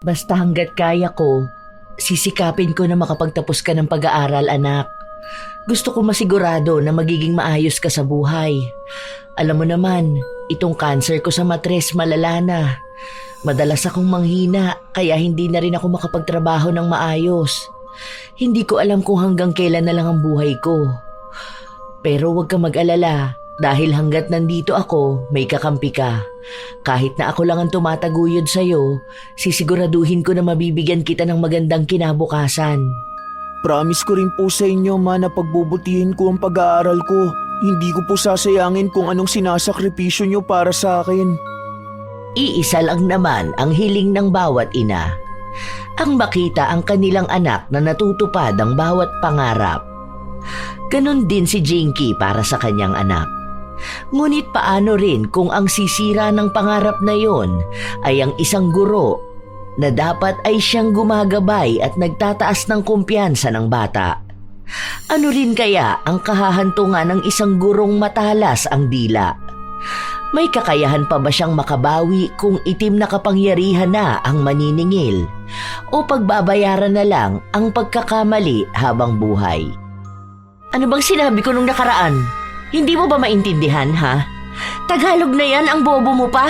Basta hanggat kaya ko, sisikapin ko na makapagtapos ka ng pag-aaral, anak. Gusto ko masigurado na magiging maayos ka sa buhay. Alam mo naman, itong cancer ko sa matres malala na. Madalas akong manghina kaya hindi na rin ako makapagtrabaho ng maayos. Hindi ko alam kung hanggang kailan na lang ang buhay ko. Pero huwag ka mag-alala dahil hanggat nandito ako, may kakampi ka. Kahit na ako lang ang tumataguyod sa'yo, sisiguraduhin ko na mabibigyan kita ng magandang kinabukasan. Promise ko rin po sa inyo, ma, na pagbubutihin ko ang pag-aaral ko. Hindi ko po sasayangin kung anong sinasakripisyo nyo para sa akin. Iisa lang naman ang hiling ng bawat ina. Ang makita ang kanilang anak na natutupad ang bawat pangarap. Ganon din si Jinky para sa kanyang anak. Ngunit paano rin kung ang sisira ng pangarap na yon ay ang isang guro na dapat ay siyang gumagabay at nagtataas ng kumpiyansa ng bata? Ano rin kaya ang kahahantungan ng isang gurong matalas ang dila? May kakayahan pa ba siyang makabawi kung itim na kapangyarihan na ang maniningil o pagbabayaran na lang ang pagkakamali habang buhay? Ano bang sinabi ko nung nakaraan? Hindi mo ba maintindihan, ha? Tagalog na yan ang bobo mo pa.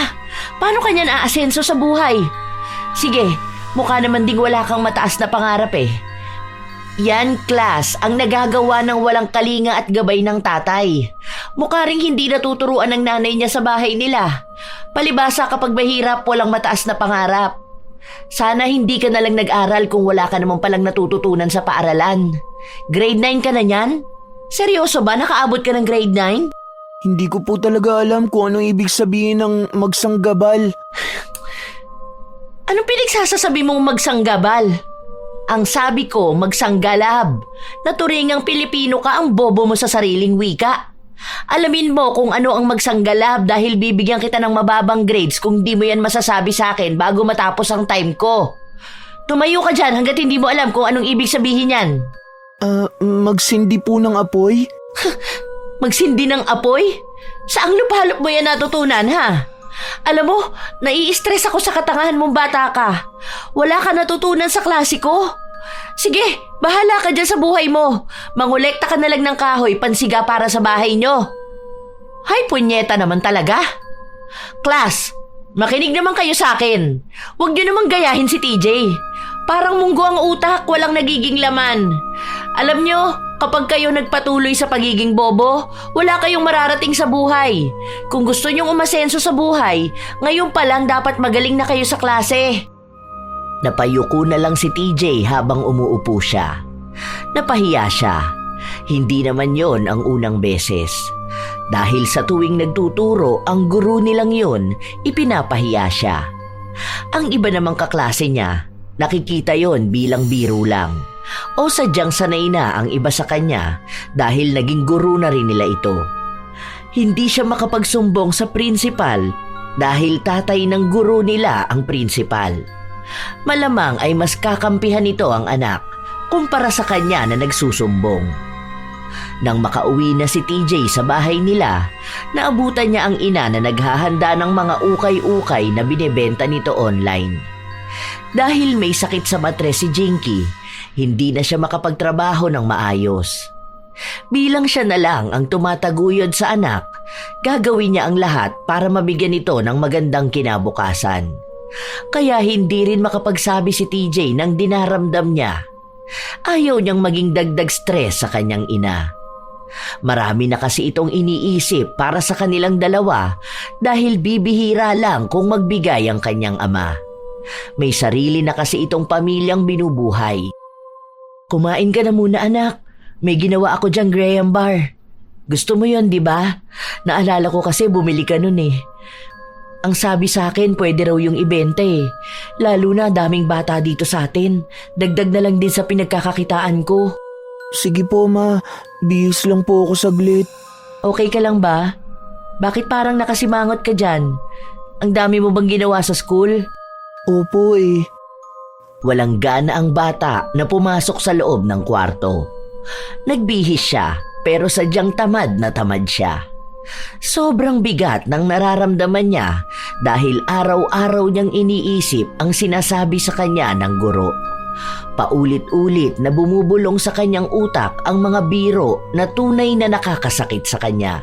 Paano kanya naaasenso sa buhay? Sige, mukha naman ding wala kang mataas na pangarap eh. Yan, class, ang nagagawa ng walang kalinga at gabay ng tatay. Mukha ring hindi natuturuan ng nanay niya sa bahay nila. Palibasa kapag mahirap, walang mataas na pangarap. Sana hindi ka na lang nag-aral kung wala ka naman palang natututunan sa paaralan. Grade 9 ka na niyan? Seryoso ba nakaabot ka ng grade 9? Hindi ko po talaga alam kung anong ibig sabihin ng magsanggabal. Anong pinagsasasabi mong magsanggabal? Ang sabi ko, magsanggalab. Naturingang Pilipino ka, ang bobo mo sa sariling wika. Alamin mo kung ano ang magsanggalab dahil bibigyan kita ng mababang grades kung di mo yan masasabi sa akin bago matapos ang time ko. Tumayo ka dyan hanggat hindi mo alam kung anong ibig sabihin yan. Magsindi po ng apoy? Magsindi ng apoy? Saang lupalop mo yan natutunan, ha? Alam mo, nai-stress ako sa katangahan mong bata ka. Wala ka natutunan sa klase ko. Sige, bahala ka dyan sa buhay mo. Mangolekta ka na lang ng kahoy, pansiga para sa bahay nyo. Hay, punyeta naman talaga. Class, makinig naman kayo sa akin. Huwag nyo namang gayahin si TJ. Parang munggo ang utak, walang nagiging laman. Alam nyo, kapag kayo nagpatuloy sa pagiging bobo, wala kayong mararating sa buhay. Kung gusto nyong umasenso sa buhay, ngayon pa lang dapat magaling na kayo sa klase. Napayuko na lang si TJ habang umuupo siya. Napahiya siya. Hindi naman yon ang unang beses. Dahil sa tuwing nagtuturo ang guru nilang yon, ipinapahiya siya. Ang iba namang kaklase niya, nakikita yon bilang biro lang. O sadyang sanay na ang iba sa kanya dahil naging guru na rin nila ito. Hindi siya makapagsumbong sa principal dahil tatay ng guru nila ang principal. Malamang ay mas kakampihan nito ang anak kumpara sa kanya na nagsusumbong. Nang makauwi na si TJ sa bahay nila, naabutan niya ang ina na naghahanda ng mga ukay-ukay na binebenta nito online. Dahil may sakit sa matres si Jinky, hindi na siya makapagtrabaho ng maayos. Bilang siya na lang ang tumataguyod sa anak, gagawin niya ang lahat para mabigyan ito ng magandang kinabukasan. Kaya hindi rin makapagsabi si TJ ng dinaramdam niya. Ayaw niyang maging dagdag stress sa kanyang ina. Marami na kasi itong iniisip para sa kanilang dalawa dahil bibihira lang kung magbigay ang kanyang ama. May sarili na kasi itong pamilyang binubuhay. Kumain ka na muna, anak. May ginawa ako dyang Graham bar. Gusto mo yon, di ba? Naalala ko kasi bumili ka nun eh. Ang sabi sa akin, pwede raw yung ibenta eh. Lalo na daming bata dito sa atin. Dagdag na lang din sa pinagkakakitaan ko. Sige po, ma. Bihis lang po ako saglit. Okay ka lang ba? Bakit parang nakasimangot ka dyan? Ang dami mo bang ginawa sa school? Opo eh. Walang gana ang bata na pumasok sa loob ng kwarto. Nagbihis siya pero sadyang tamad na tamad siya. Sobrang bigat ng nararamdaman niya dahil araw-araw niyang iniisip ang sinasabi sa kanya ng guro. Paulit-ulit na bumubulong sa kanyang utak ang mga biro na tunay na nakakasakit sa kanya.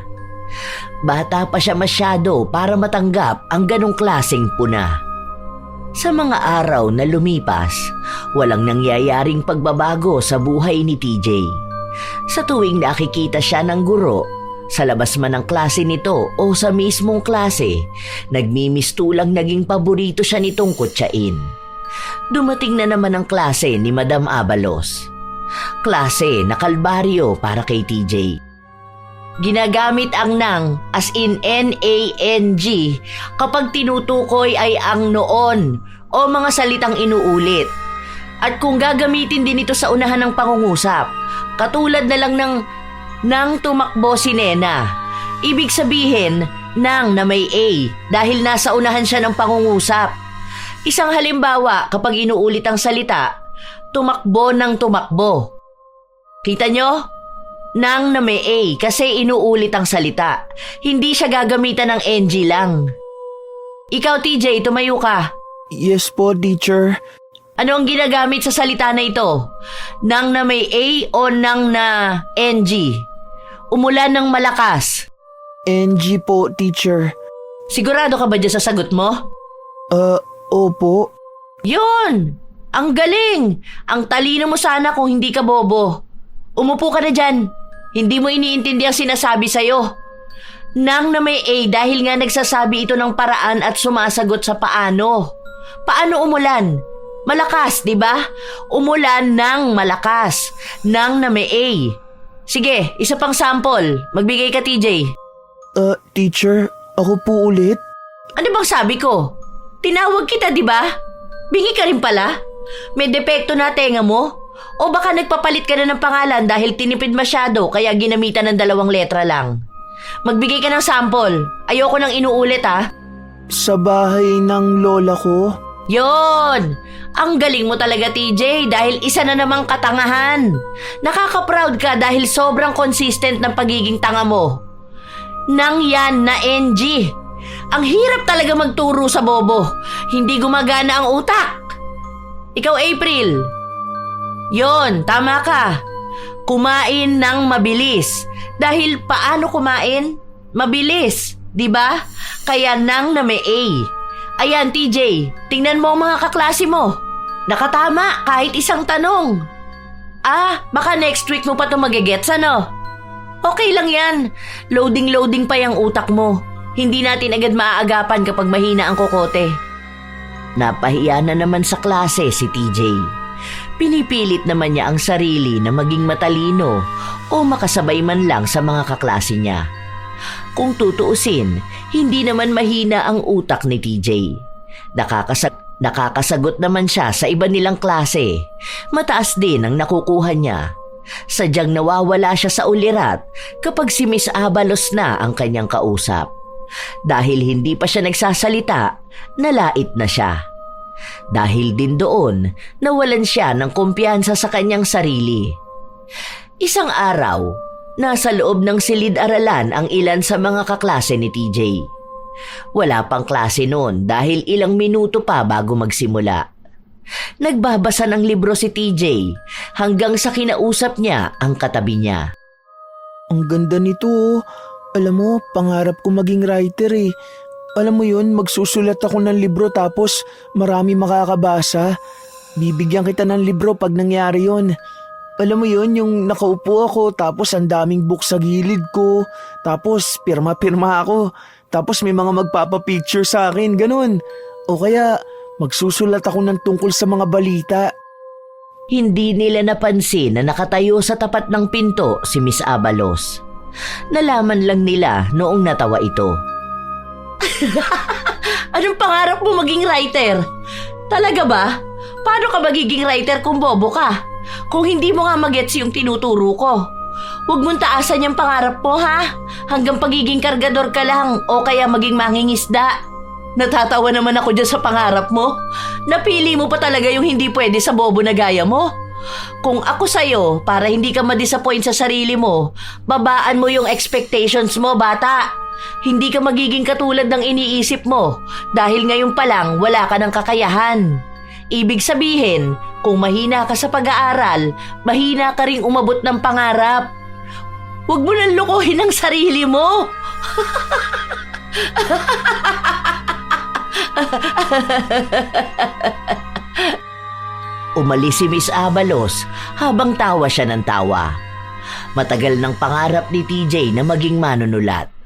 Bata pa siya masyado para matanggap ang ganong klaseng puna. Sa mga araw na lumipas, walang nangyayaring pagbabago sa buhay ni TJ. Sa tuwing nakikita siya ng guro, sa labas man ng klase nito o sa mismong klase, nagmimistulang naging paborito siya nitong kutsain. Dumating na naman ang klase ni Madam Abalos. Klase na kalbaryo para kay TJ. Ginagamit ang nang, as in N-A-N-G, kapag tinutukoy ay ang noon o mga salitang inuulit. At kung gagamitin din ito sa unahan ng pangungusap, katulad na lang ng nang tumakbo si Nena. Ibig sabihin, nang na may A dahil nasa unahan siya ng pangungusap. Isang halimbawa kapag inuulit ang salita, tumakbo ng tumakbo. Kita nyo? Nang na may A kasi inuulit ang salita. Hindi siya gagamitan ng NG lang. Ikaw TJ, tumayo ka. Yes po, teacher. Ano ang ginagamit sa salita na ito? Nang na may A o nang na NG? Umulan ng malakas. NG po, teacher. Sigurado ka ba dyan sa sagot mo? Opo. Yun! Ang galing! Ang talino mo sana kung hindi ka bobo. Umupo ka na dyan. Hindi mo iniintindi ang sinasabi sa'yo. Nang na may A dahil nga nagsasabi ito ng paraan at sumasagot sa paano. Paano umulan? Malakas, di ba? Umulan ng malakas. Nang na may A. Sige, isa pang sample. Magbigay ka, TJ. Teacher, ako po ulit? Ano bang sabi ko? Tinawag kita, di ba? Bingi ka rin pala? May depekto na tenga mo? O baka nagpapalit ka na ng pangalan dahil tinipid masyado kaya ginamitan ng 2 letra lang? Magbigay ka ng sample. Ayoko nang inuulit, ha? Sa bahay ng lola ko? Yon! Ang galing mo talaga, TJ, dahil isa na namang katangahan. Nakaka-proud ka dahil sobrang consistent ng pagiging tanga mo. Nang yan na NG. Ang hirap talaga magturo sa bobo. Hindi gumagana ang utak. Ikaw, April. Yon, tama ka. Kumain ng mabilis. Dahil paano kumain? Mabilis, di ba? Kaya nang na may A. Ayan, TJ, tingnan mo ang mga kaklase mo. Nakatama kahit isang tanong. Baka next week mo pa ito magigets, ano? Okay lang yan. Loading pa yung utak mo. Hindi natin agad maaagapan kapag mahina ang kokote. Napahiya na naman sa klase si TJ. Pinipilit naman niya ang sarili na maging matalino o makasabay man lang sa mga kaklase niya. Kung tutuusin, hindi naman mahina ang utak ni TJ. Nakakasagot naman siya sa iba nilang klase. Mataas din ang nakukuha niya. Sadyang nawawala siya sa ulirat kapag si Miss Abalos na ang kanyang kausap. Dahil hindi pa siya nagsasalita, nalait na siya. Dahil din doon, nawalan siya ng kumpiyansa sa kanyang sarili. Isang araw, nasa loob ng silid-aralan ang ilan sa mga kaklase ni TJ. Wala pang klase noon dahil ilang minuto pa bago magsimula. Nagbabasa ng libro si TJ hanggang sa kinausap niya ang katabi niya. Ang ganda nito. Alam mo, pangarap ko maging writer eh. Alam mo yun, magsusulat ako ng libro tapos marami makakabasa. Bibigyan kita ng libro pag nangyari yun. Alam mo yun, yung nakaupo ako tapos ang daming book sa gilid ko. Tapos pirma-pirma ako. Tapos may mga magpapapicture sa akin, ganun. O kaya magsusulat ako ng tungkol sa mga balita. Hindi nila napansin na nakatayo sa tapat ng pinto si Miss Abalos. Nalaman lang nila noong natawa ito. Anong pangarap mo maging writer? Talaga ba? Paano ka magiging writer kung bobo ka? Kung hindi mo nga magets yung tinuturo ko. Huwag mong taasan yung pangarap mo, ha? Hanggang pagiging kargador ka lang o kaya maging mangingisda. Natatawa naman ako dyan sa pangarap mo. Napili mo pa talaga yung hindi pwede sa bobo na gaya mo. Kung ako sa'yo, para hindi ka ma-disappoint sa sarili mo, babaan mo yung expectations mo, bata. Hindi ka magiging katulad ng iniisip mo dahil ngayon pa lang wala ka ng kakayahan. Ibig sabihin, kung mahina ka sa pag-aaral, mahina ka ring umabot ng pangarap. Huwag mo nang lukuhin ang sarili mo. Umalis si Miss Abalos habang tawa siya ng tawa. Matagal ng pangarap ni TJ na maging manunulat.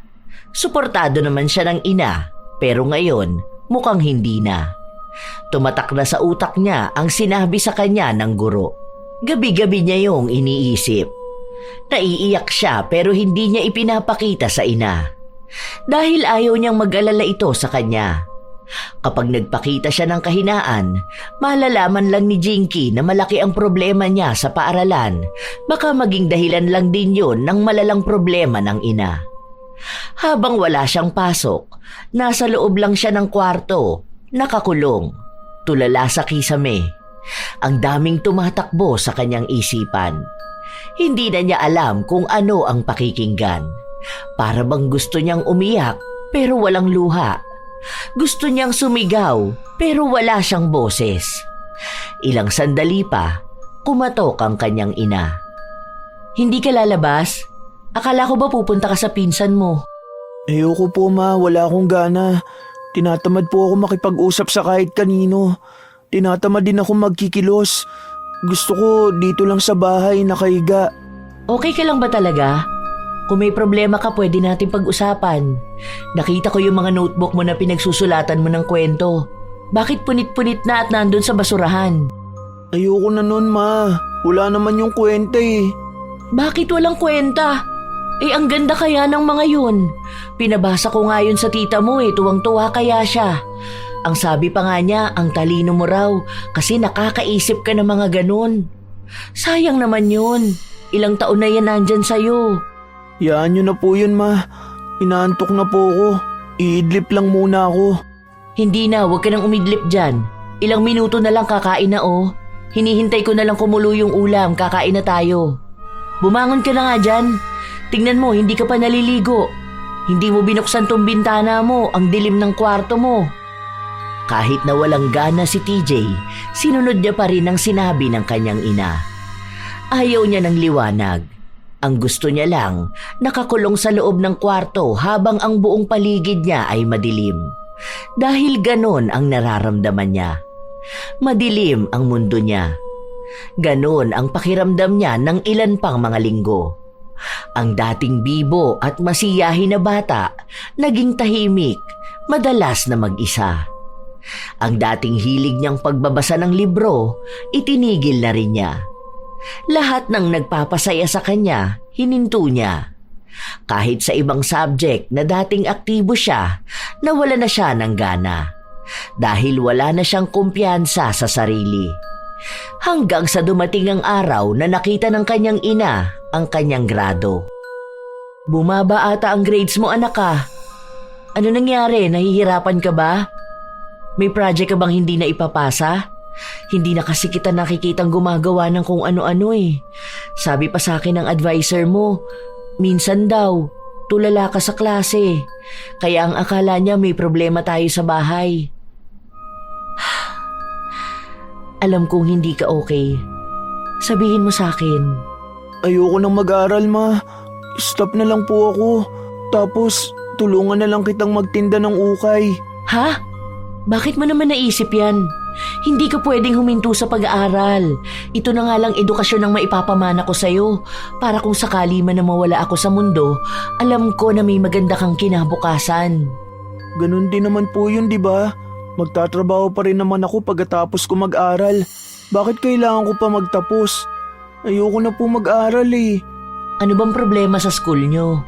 Suportado naman siya ng ina, pero ngayon mukhang hindi na. Tumatak na sa utak niya ang sinabi sa kanya ng guro. Gabi-gabi niya yung iniisip. Naiiyak siya pero hindi niya ipinapakita sa ina. Dahil ayaw niyang mag-alala ito sa kanya. Kapag nagpakita siya ng kahinaan, malalaman lang ni Jinky na malaki ang problema niya sa paaralan. Baka maging dahilan lang din yun ng malalang problema ng ina. Habang wala siyang pasok, nasa loob lang siya ng kwarto, nakakulong, tulala sa kisame. Ang daming tumatakbo sa kanyang isipan. Hindi na niya alam kung ano ang pakikinggan. Para bang gusto niyang umiyak pero walang luha. Gusto niyang sumigaw pero wala siyang boses. Ilang sandali pa, kumatok ang kanyang ina. Hindi ka lalabas? Akala ko ba pupunta ka sa pinsan mo? Ayoko po ma, wala akong gana. Tinatamad po ako makipag-usap sa kahit kanino. Tinatamad din ako magkikilos. Gusto ko dito lang sa bahay nakahiga. Okay ka lang ba talaga? Kung may problema ka, pwede natin pag-usapan. Nakita ko yung mga notebook mo na pinagsusulatan mo ng kwento. Bakit punit-punit na at nandun sa basurahan? Ayoko na nun ma, wala naman yung kwenta eh. Bakit walang kwenta? Ang ganda kaya ng mga yun. Pinabasa ko nga yun sa tita mo tuwang-tuwa kaya siya. Ang sabi pa nga niya, ang talino mo raw kasi nakakaisip ka ng mga ganun. Sayang naman yun. Ilang taon na yan nandyan sa'yo. Yaan nyo na po yun ma, inaantok na po ako. Iidlip lang muna ako. Hindi na, huwag ka nang umidlip dyan. Ilang minuto na lang kakain na Hinihintay ko na lang kumulo yung ulam, kakain na tayo. Bumangon ka na nga dyan. Tingnan mo, hindi ka pa naliligo. Hindi mo binuksan tong bintana mo, ang dilim ng kwarto mo. Kahit na walang gana si TJ, sinunod niya pa rin ang sinabi ng kanyang ina. Ayaw niya ng liwanag. Ang gusto niya lang, nakakulong sa loob ng kwarto habang ang buong paligid niya ay madilim. Dahil ganon ang nararamdaman niya. Madilim ang mundo niya. Ganon ang pakiramdam niya ng ilan pang mga linggo. Ang dating bibo at masiyahin na bata, naging tahimik, madalas na mag-isa. Ang dating hilig niyang pagbabasa ng libro, itinigil na rin niya. Lahat ng nagpapasaya sa kanya, hininto niya. Kahit sa ibang subject na dating aktibo siya, nawala na siya ng gana. Dahil wala na siyang kumpiyansa sa sarili. Hanggang sa dumating ang araw na nakita ng kanyang ina ang kanyang grado. Bumaba ata ang grades mo, anak ka. Ano nangyari? Nahihirapan ka ba? May project ka bang hindi na ipapasa? Hindi na kasi kita nakikitang gumagawa ng kung ano-ano Sabi pa sa akin ng advisor mo, minsan daw, tulala ka sa klase. Kaya ang akala niya may problema tayo sa bahay. Alam kong hindi ka okay. Sabihin mo sa akin. Ayoko nang mag-aral ma, stop na lang po ako. Tapos tulungan na lang kitang magtinda ng ukay. Ha? Bakit mo naman naisip yan? Hindi ka pwedeng huminto sa pag-aaral. Ito na nga lang edukasyon ang maipapamana ko sa'yo. Para kung sakali man na mawala ako sa mundo, alam ko na may maganda kang kinabukasan. Ganun din naman po yun, di ba? Magtatrabaho pa rin naman ako pagkatapos ko mag-aral. Bakit kailangan ko pa magtapos? Ayoko na po mag-aral Ano bang problema sa school nyo?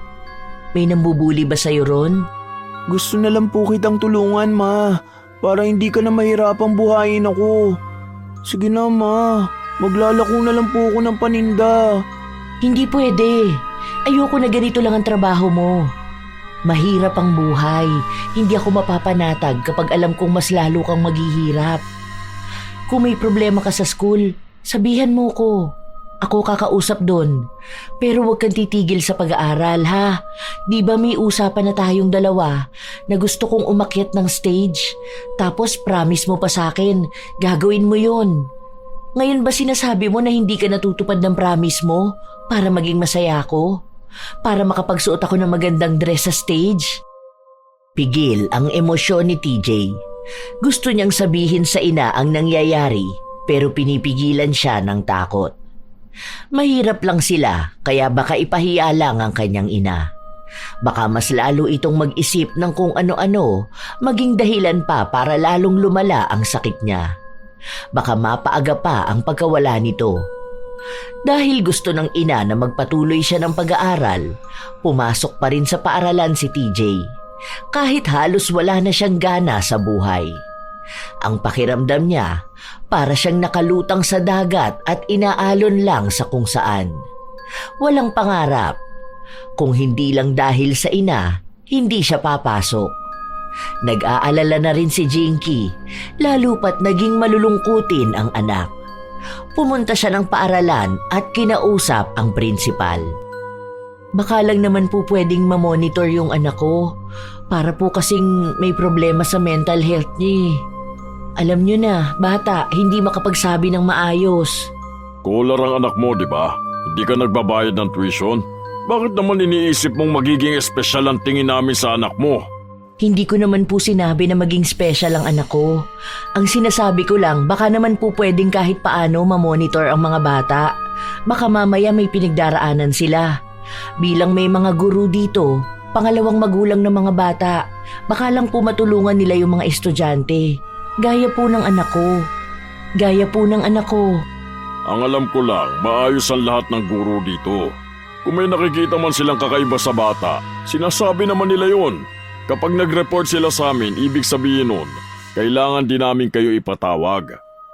May nambubuli ba sa'yo ron? Gusto na lang po kitang tulungan, ma. Para hindi ka na mahirapang buhayin ako. Sige na, ma. Maglalako na lang po ako ng paninda. Hindi pwede. Ayoko na ganito lang ang trabaho mo. Mahirap ang buhay. Hindi ako mapapanatag kapag alam kong mas lalo kang maghihirap. Kung may problema ka sa school, Sabihan mo ko. Ako kakausap doon. Pero huwag kang titigil sa pag-aaral, ha? Di ba may usapan na tayong dalawa na gusto kong umakyat ng stage? Tapos promise mo pa sa akin, gagawin mo yon. Ngayon ba sinasabi mo na hindi ka natutupad ng promise mo para maging masaya ako? Para makapagsuot ako ng magandang dress sa stage? Pigil ang emosyon ni TJ. Gusto niyang sabihin sa ina ang nangyayari pero pinipigilan siya ng takot. Mahirap lang sila kaya baka ipahiya lang ang kanyang ina. Baka mas lalo itong mag-isip ng kung ano-ano, maging dahilan pa para lalong lumala ang sakit niya. Baka mapaaga pa ang pagkawala nito. Dahil gusto ng ina na magpatuloy siya ng pag-aaral, pumasok pa rin sa paaralan si TJ. Kahit halos wala na siyang gana sa buhay. Ang pakiramdam niya, para siyang nakalutang sa dagat at inaalon lang sa kung saan. Walang pangarap. Kung hindi lang dahil sa ina, hindi siya papasok. Nag-aalala na rin si Jinky, lalo pat naging malulungkutin ang anak. Pumunta siya ng paaralan at kinausap ang prinsipal. Baka lang naman po pwedeng mamonitor yung anak ko. Para po kasing may problema sa mental health niya. Alam niyo na, bata, hindi makapagsabi ng maayos. Kular ang anak mo, di ba? Hindi ka nagbabayad ng tuition? Bakit naman iniisip mong magiging espesyal ang tingin namin sa anak mo? Hindi ko naman po sinabi na maging special ang anak ko. Ang sinasabi ko lang, baka naman po pwedeng kahit paano mamonitor ang mga bata. Baka mamaya may pinagdaraanan sila. Bilang may mga guru dito, pangalawang magulang ng mga bata, baka lang po matulungan nila yung mga estudyante. Gaya po ng anak ko. Gaya po ng anak ko. Ang alam ko lang, maayos ang lahat ng guro dito. Kung may nakikita man silang kakaiba sa bata, sinasabi naman nila yon. Kapag nag-report sila sa amin, ibig sabihin nun, kailangan din namin kayo ipatawag.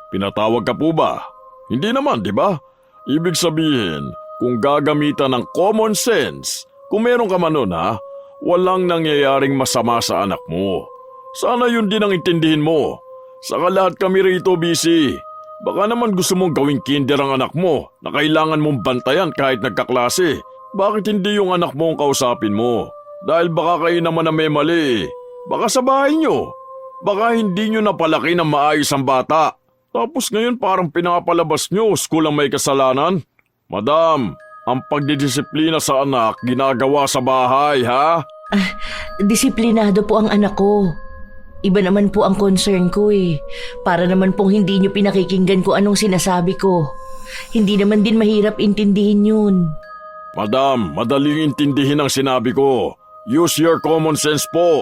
Pinatawag ka po ba? Hindi naman, di ba? Ibig sabihin, kung gagamitan ng common sense, kung meron ka man nun ha, walang nangyayaring masama sa anak mo. Sana yun din ang intindihin mo. Saka lahat kami rito busy. Baka naman gusto mong gawing kinder ang anak mo na kailangan mong bantayan kahit nagkaklase. Bakit hindi yung anak mo ang kausapin mo? Dahil baka kayo naman na may mali. Baka sa bahay nyo. Baka hindi nyo napalaki ng maayos ang bata. Tapos ngayon parang pinapalabas nyo, school ang may kasalanan. Madam, ang pagdidisiplina sa anak ginagawa sa bahay, ha? Disiplinado po ang anak ko. Iba naman po ang concern ko eh. Para naman pong hindi nyo pinakikinggan ko anong sinasabi ko. Hindi naman din mahirap intindihin yun. Madam, madaling intindihin ang sinabi ko. Use your common sense po.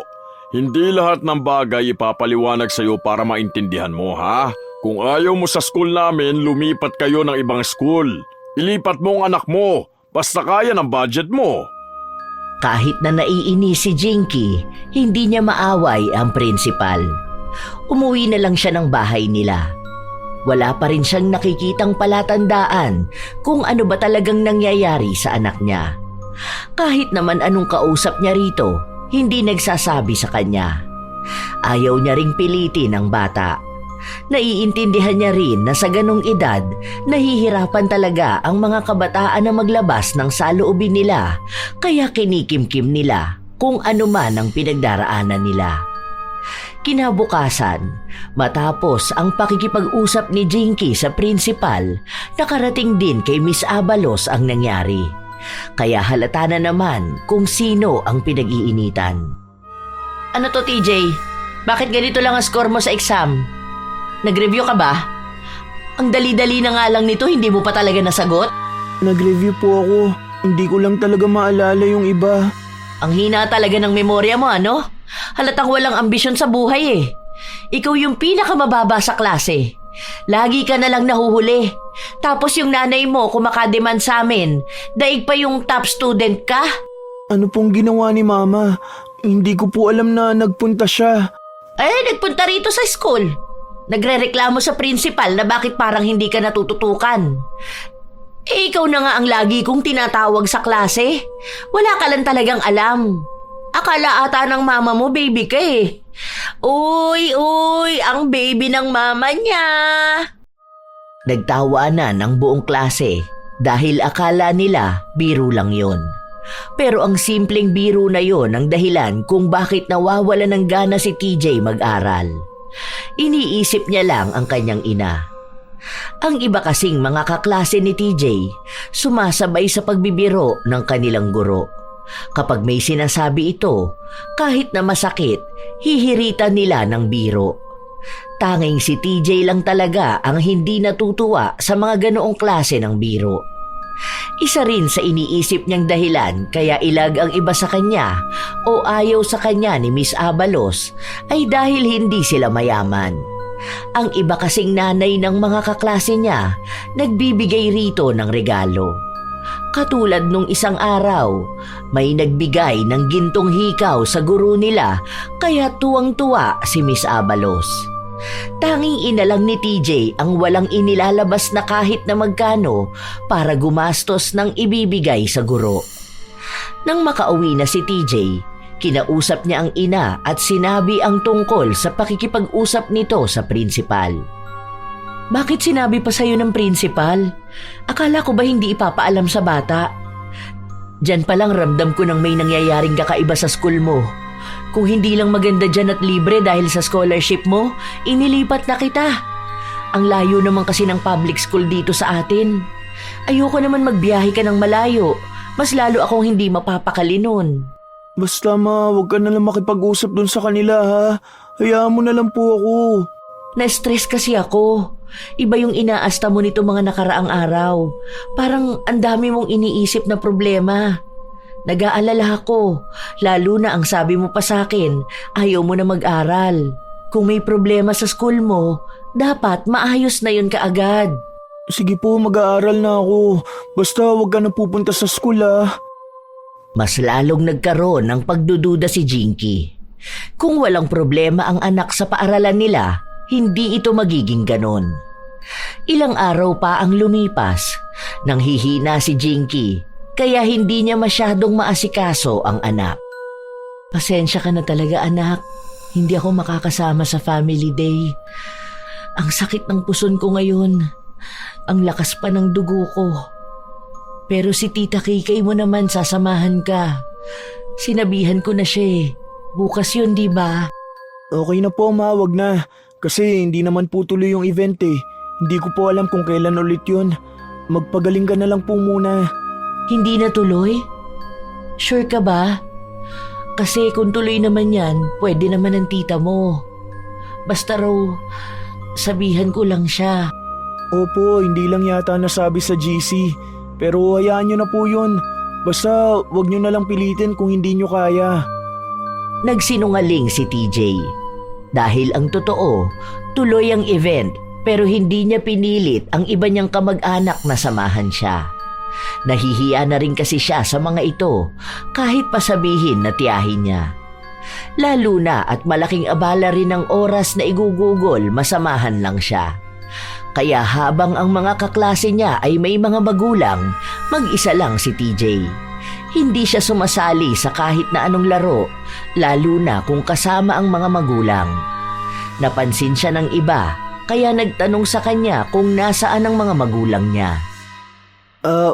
Hindi lahat ng bagay ipapaliwanag sa'yo para maintindihan mo, ha? Kung ayaw mo sa school namin, lumipat kayo ng ibang school. Ilipat mo ang anak mo. Basta kaya ng budget mo. Kahit na naiinis si Jinky, hindi niya maaway ang prinsipal. Umuwi na lang siya ng bahay nila. Wala pa rin siyang nakikitang palatandaan kung ano ba talagang nangyayari sa anak niya. Kahit naman anong kausap niya rito, hindi nagsasabi sa kanya. Ayaw niya ring pilitin ang bata. Naiintindihan niya rin na sa ganong edad, nahihirapan talaga ang mga kabataan na maglabas ng saloobin nila, kaya kinikimkim nila kung ano man ang pinagdaraanan nila. Kinabukasan, matapos ang pakikipag-usap ni Jinky sa prinsipal, nakarating din kay Miss Abalos ang nangyari. Kaya halata na naman kung sino ang pinag-iinitan. Ano to, TJ? Bakit ganito lang ang score mo sa exam? Nag-review ka ba? Ang dali-dali na nga lang nito, hindi mo pa talaga nasagot? Nag-review po ako. Hindi ko lang talaga maalala yung iba. Ang hina talaga ng memorya mo, ano? Halatang walang ambisyon sa buhay eh. Ikaw yung pinakamababa sa klase. Lagi ka na lang nahuhuli. Tapos yung nanay mo kumakademand sa amin, daig pa yung top student ka? Ano pong ginawa ni Mama? Hindi ko po alam na nagpunta siya. Nagpunta rito sa school. Nagrereklamo sa principal na bakit parang hindi ka natututukan. Ikaw na nga ang lagi kong tinatawag sa klase. Wala ka lang talagang alam. Akala ata ng mama mo baby ka eh. Uy, ang baby ng mama niya. Nagtawanan ang buong klase dahil akala nila biro lang yon. Pero ang simpleng biro na yon ang dahilan kung bakit nawawala ng gana si TJ mag-aral. Iniisip niya lang ang kanyang ina. Ang iba kasing mga kaklase ni TJ, sumasabay sa pagbibiro ng kanilang guro. Kapag may sinasabi ito, kahit na masakit, hihiritan nila ng biro. Tanging si TJ lang talaga ang hindi natutuwa sa mga ganoong klase ng biro. Isa rin sa iniisip niyang dahilan kaya ilag ang iba sa kanya o ayaw sa kanya ni Miss Abalos ay dahil hindi sila mayaman. Ang iba kasing nanay ng mga kaklase niya nagbibigay rito ng regalo. Katulad nung isang araw, may nagbigay ng gintong hikaw sa guro nila kaya tuwang-tuwa si Miss Abalos. Tanging ina lang ni TJ ang walang inilalabas na kahit na magkano para gumastos ng ibibigay sa guro. Nang makauwi na si TJ, kinausap niya ang ina at sinabi ang tungkol sa pakikipag-usap nito sa prinsipal. Bakit sinabi pa sa'yo ng prinsipal? Akala ko ba hindi ipapaalam sa bata? Diyan pa lang ramdam ko nang may nangyayaring kakaiba sa school mo. Kung hindi lang maganda dyan at libre dahil sa scholarship mo, inilipat na kita. Ang layo naman kasi ng public school dito sa atin. Ayoko naman magbiyahe ka ng malayo. Mas lalo akong hindi mapapakali nun. Basta ma, huwag ka na lang makipag-usap dun sa kanila ha. Hayaan mo na lang po ako. Na-stress kasi ako. Iba yung inaasta mo nito mga nakaraang araw. Parang ang dami mong iniisip na problema. Nag-aalala ako, lalo na ang sabi mo pa sa akin, ayaw mo na mag-aral. Kung may problema sa school mo, dapat maayos na yun kaagad. Sige po, mag-aaral na ako. Basta huwag ka na pupunta sa school ha. Mas lalong nagkaroon ng pagdududa si Jinky. Kung walang problema ang anak sa paaralan nila, hindi ito magiging ganon. Ilang araw pa ang lumipas, nang hihina si Jinky, kaya hindi niya masyadong maasikaso ang anak. Pasensya ka na talaga anak, hindi ako makakasama sa family day. Ang sakit ng puson ko ngayon, ang lakas pa ng dugo ko. Pero si Tita Kikay mo naman sasamahan ka. Sinabihan ko na siya eh. Bukas yun, di ba? Okay na po ma, wag na. Kasi hindi naman po tuloy yung event eh. Hindi ko po alam kung kailan ulit yun. Magpagaling ka na lang po muna. Hindi na tuloy? Sure ka ba? Kasi kung tuloy naman yan, pwede naman ang tita mo. Basta raw, sabihan ko lang siya. Opo, hindi lang yata nasabi sa GC. Pero hayaan nyo na po yun. Basta wag nyo na lang pilitin kung hindi nyo kaya. Nagsinungaling si TJ. Dahil ang totoo, tuloy ang event pero hindi niya pinilit ang iba niyang kamag-anak na samahan siya. Nahihiya na rin kasi siya sa mga ito kahit pasabihin na tiyahin niya. Lalo na at malaking abala rin ng oras na igugugol masamahan lang siya. Kaya habang ang mga kaklase niya ay may mga magulang, mag-isa lang si TJ. Hindi siya sumasali sa kahit na anong laro, lalo na kung kasama ang mga magulang. Napansin siya ng iba, kaya nagtanong sa kanya kung nasaan ang mga magulang niya.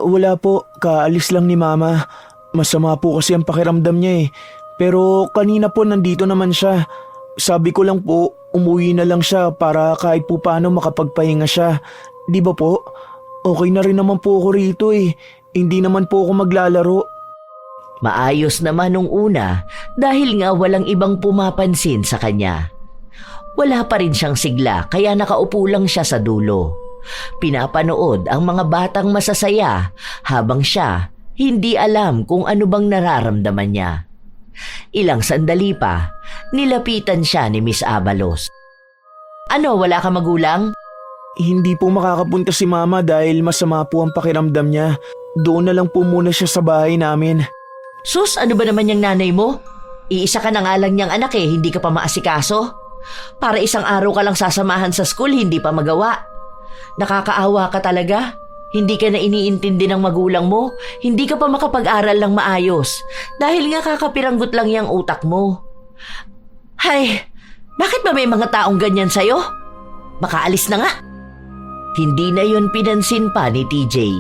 Wala po. Kaalis lang ni Mama. Masama po kasi ang pakiramdam niya eh. Pero kanina po nandito naman siya. Sabi ko lang po, umuwi na lang siya para kahit po paano makapagpahinga siya. Di ba po? Okay na rin naman po ako rito eh. Hindi naman po ako maglalaro. Maayos naman nung una dahil nga walang ibang pumapansin sa kanya. Wala pa rin siyang sigla kaya nakaupo lang siya sa dulo. Pinapanood ang mga batang masasaya habang siya hindi alam kung ano bang nararamdaman niya. Ilang sandali pa, nilapitan siya ni Miss Abalos. Ano, wala ka magulang? Hindi po makakapunta si Mama dahil masama po ang pakiramdam niya. Doon na lang po muna siya sa bahay namin. Sus, ano ba naman yung nanay mo? Iisa ka na nga lang niyang anak eh, hindi ka pa maasikaso. Para isang araw ka lang sasamahan sa school, hindi pa magawa. Nakakaawa ka talaga. Hindi ka na iniintindi ng magulang mo. Hindi ka pa makapag-aral ng maayos. Dahil nga kakapiranggot lang yung utak mo. Hay, bakit ba may mga taong ganyan sa'yo? Makaalis na nga. Hindi na yon pinansin pa ni TJ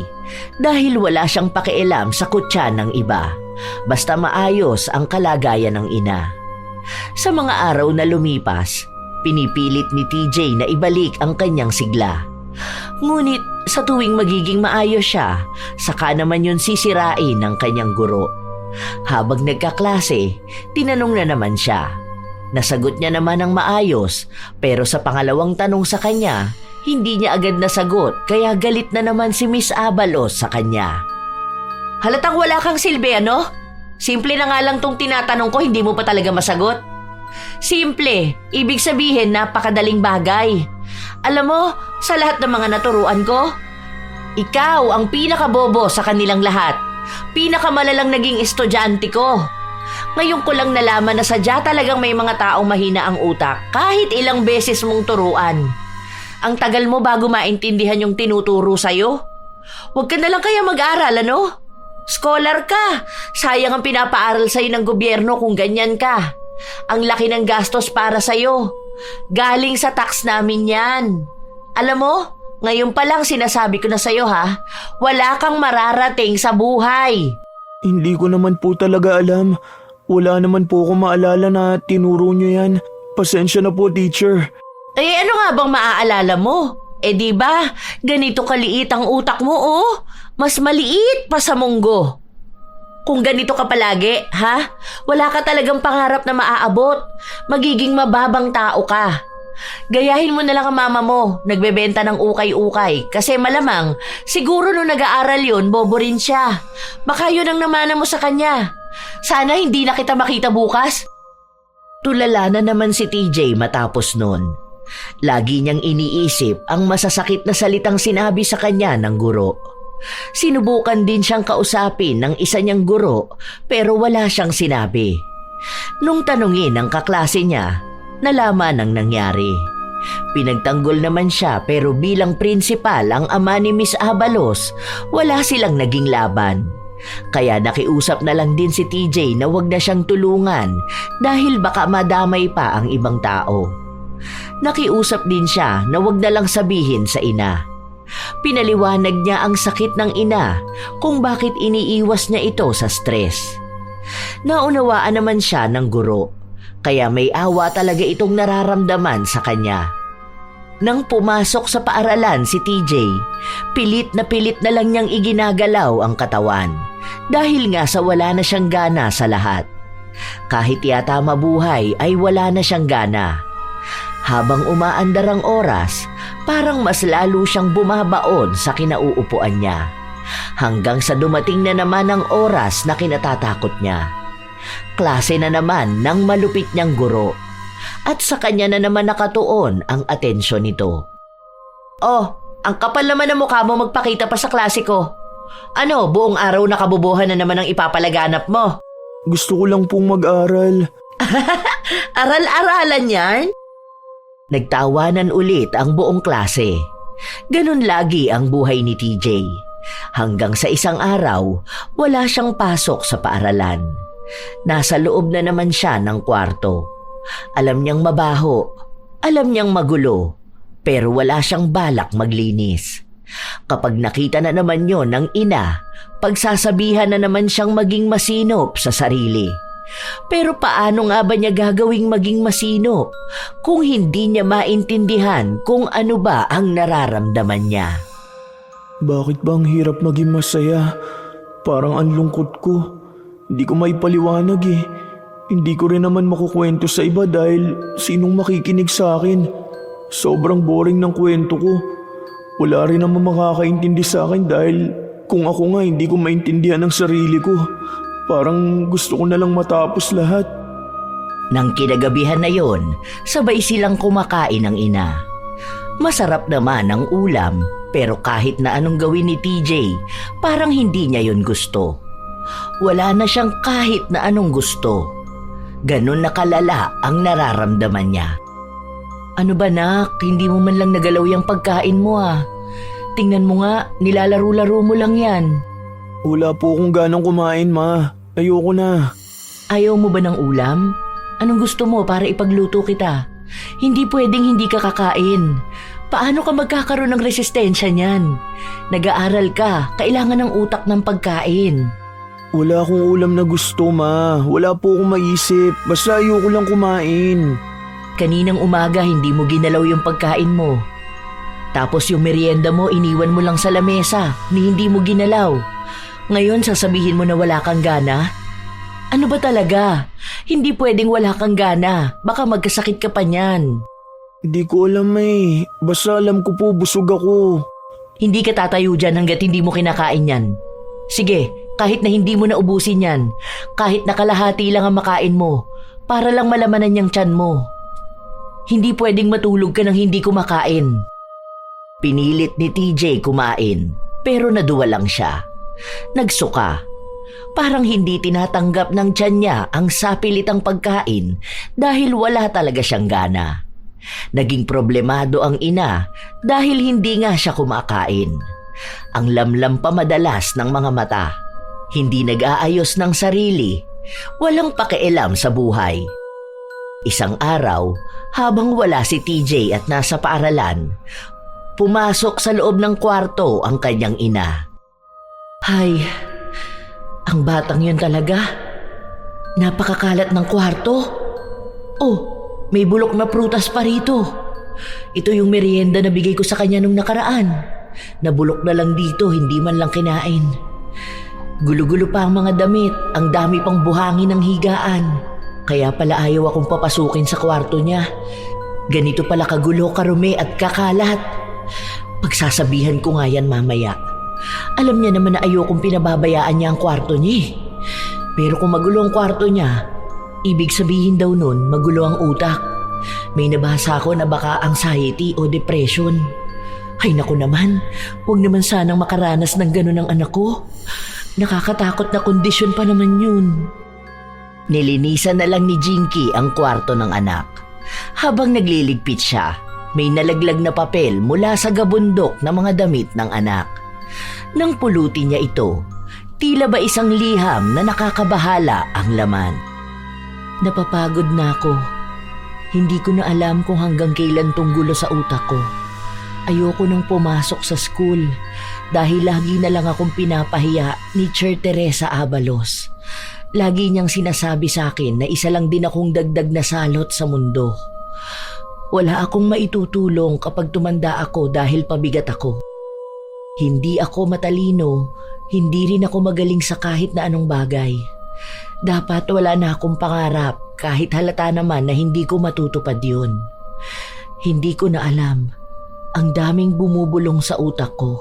dahil wala siyang pakialam sa kutya ng iba. Basta maayos ang kalagayan ng ina. Sa mga araw na lumipas, pinipilit ni TJ na ibalik ang kanyang sigla. Ngunit sa tuwing magiging maayos siya, saka naman yun sisirain ng kanyang guro. Habang nagkaklase, tinanong na naman siya. Nasagot niya naman ang maayos, pero sa pangalawang tanong sa kanya, hindi niya agad nasagot kaya galit na naman si Miss Abalos sa kanya. Halatang wala kang silbi, ano? Simple na nga lang tong tinatanong ko, hindi mo pa talaga masagot? Simple, ibig sabihin napakadaling bagay. Alam mo, sa lahat ng mga naturuan ko, ikaw ang pinakabobo sa kanilang lahat. Pinakamalalang naging estudyante ko. Ngayon ko lang nalaman na sadya talagang may mga taong mahina ang utak kahit ilang beses mong turuan. Ang tagal mo bago maintindihan yung tinuturo sa'yo. Huwag ka na lang kaya mag-aral, ano? Scholar ka. Sayang ang pinapaaral sa'yo ng gobyerno kung ganyan ka. Ang laki ng gastos para sa'yo. Galing sa tax namin yan. Alam mo, ngayon pa lang sinasabi ko na sa'yo ha, wala kang mararating sa buhay. Hindi ko naman po talaga alam. Wala naman po akong maalala na tinuro niyo yan. Pasensya na po, teacher. Eh ano nga bang maaalala mo? Di ba, ganito kaliit ang utak mo oh. Mas maliit pa sa munggo. Kung ganito ka palagi, ha? Wala ka talagang pangarap na maaabot. Magiging mababang tao ka. Gayahin mo na lang ang mama mo, nagbebenta ng ukay-ukay. Kasi malamang, siguro nung nag-aaral yun, bobo rin siya. Baka yun ang namana mo sa kanya. Sana hindi na kita makita bukas. Tulala na naman si TJ matapos nun. Lagi niyang iniisip ang masasakit na salitang sinabi sa kanya ng guro. Sinubukan din siyang kausapin ng isa niyang guro pero wala siyang sinabi. Nung tanungin ng kaklase niya, nalaman ang nangyari. Pinagtanggol naman siya pero bilang prinsipal ang ama ni Miss Abalos, wala silang naging laban. Kaya nakiusap na lang din si TJ na wag na siyang tulungan dahil baka madamay pa ang ibang tao. Nakiusap din siya na wag na lang sabihin sa ina. Pinaliwanag niya ang sakit ng ina kung bakit iniiwas niya ito sa stress. Naunawaan naman siya ng guro, kaya may awa talaga itong nararamdaman sa kanya. Nang pumasok sa paaralan si TJ, pilit na lang niyang iginagalaw ang katawan dahil nga sa wala na siyang gana sa lahat. Kahit yata mabuhay ay wala na siyang gana. Habang umaandar ang oras, parang mas lalo siyang bumabaon sa kinauupuan niya. Hanggang sa dumating na naman ang oras na kinatatakot niya. Klase na naman ng malupit niyang guro. At sa kanya na naman nakatuon ang atensyon nito. Oh, ang kapal naman ng mukha mo magpakita pa sa klase ko. Ano, buong araw nakabubuhan na naman ang ipapalaganap mo? Gusto ko lang pong mag-aral. Aral-aralan yan? Nagtawanan ulit ang buong klase. Ganun lagi ang buhay ni TJ. Hanggang sa isang araw, wala siyang pasok sa paaralan. Nasa loob na naman siya ng kwarto. Alam niyang mabaho, alam niyang magulo, pero wala siyang balak maglinis. Kapag nakita na naman yon ng ina, pagsasabihan na naman siyang maging masinop sa sarili. Pero paano nga ba niya gagawing maging masinop kung hindi niya maintindihan kung ano ba ang nararamdaman niya? Bakit ba ang hirap maging masaya? Parang ang lungkot ko. Hindi ko maipaliwanag eh. Hindi ko rin naman makukwento sa iba dahil sinong makikinig sa akin. Sobrang boring ng kwento ko. Wala rin naman makakaintindi sa akin dahil kung ako nga hindi ko maintindihan ang sarili ko. Parang gusto ko na lang matapos lahat. Nang kinagabihan na yon, sabay silang kumakain ng ina. Masarap naman ang ulam, pero kahit na anong gawin ni TJ, parang hindi niya yon gusto. Wala na siyang kahit na anong gusto. Ganon na kalala ang nararamdaman niya. Ano ba nak, hindi mo man lang nagalaw yung pagkain mo ah. Tingnan mo nga, nilalaro-laro mo lang yan. Wala po akong ganang kumain, ma. Ayoko na. Ayaw mo ba ng ulam? Anong gusto mo para ipagluto kita? Hindi pwedeng hindi ka kakain. Paano ka magkakaroon ng resistensya niyan? Nag-aaral ka, kailangan ng utak ng pagkain. Wala akong ulam na gusto, Ma. Wala po akong maisip. Basta ayoko lang kumain. Kaninang umaga hindi mo ginalaw yung pagkain mo. Tapos yung merienda mo iniwan mo lang sa lamesa ni hindi mo ginalaw. Ngayon sasabihin mo na wala kang gana? Ano ba talaga? Hindi pwedeng wala kang gana. Baka magkasakit ka pa niyan. Hindi ko alam eh. Basta alam ko po busog ako. Hindi ka tatayo dyan hanggat hindi mo kinakain yan. Sige, kahit na hindi mo na ubusin yan, kahit na kalahati lang ang makain mo, para lang malamanan yung tiyan mo. Hindi pwedeng matulog ka nang hindi kumakain. Pinilit ni TJ kumain, pero naduwa lang siya. Nagsuka. Parang hindi tinatanggap ng tiyan niya ang sapilitang pagkain dahil wala talaga siyang gana. Naging problemado ang ina dahil hindi nga siya kumakain. Ang lamlam pa madalas ng mga mata. Hindi nag-aayos ng sarili. Walang pakialam sa buhay. Isang araw, habang wala si TJ at nasa paaralan, pumasok sa loob ng kwarto ang kanyang ina. Hay, ang batang yun talaga. Napakakalat ng kwarto. Oh, may bulok na prutas pa rito. Ito yung merienda na bigay ko sa kanya nung nakaraan. Nabulok na lang dito, hindi man lang kinain. Gulo-gulo pa ang mga damit, ang dami pang buhangin ng higaan. Kaya pala ayaw akong papasukin sa kwarto niya. Ganito pala kagulo, karumi at kakalat. Pagsasabihan ko nga yan mamaya. Alam niya naman na ayokong pinababayaan niya ang kwarto niya. Pero kung magulo ang kwarto niya, ibig sabihin daw nun magulo ang utak. May nabasa ko na baka anxiety o depression. Ay naku naman, huwag naman sanang makaranas ng ganun ang anak ko. Nakakatakot na kondisyon pa naman yun. Nilinisan na lang ni Jinky ang kwarto ng anak. Habang nagliligpit siya, may nalaglag na papel mula sa gabundok na mga damit ng anak. Nang pulutin niya ito, tila ba isang liham na nakakabahala ang laman. Napapagod na ako. Hindi ko na alam kung hanggang kailan tong gulo sa utak ko. Ayoko nang pumasok sa school dahil lagi na lang akong pinapahiya ni Sir Teresa Abalos. Lagi niyang sinasabi sa akin na isa lang din akong dagdag na salot sa mundo. Wala akong maitutulong kapag tumanda ako dahil pabigat ako. Hindi ako matalino, hindi rin ako magaling sa kahit na anong bagay. Dapat wala na akong pangarap kahit halata naman na hindi ko matutupad yun. Hindi ko na alam. Ang daming bumubulong sa utak ko.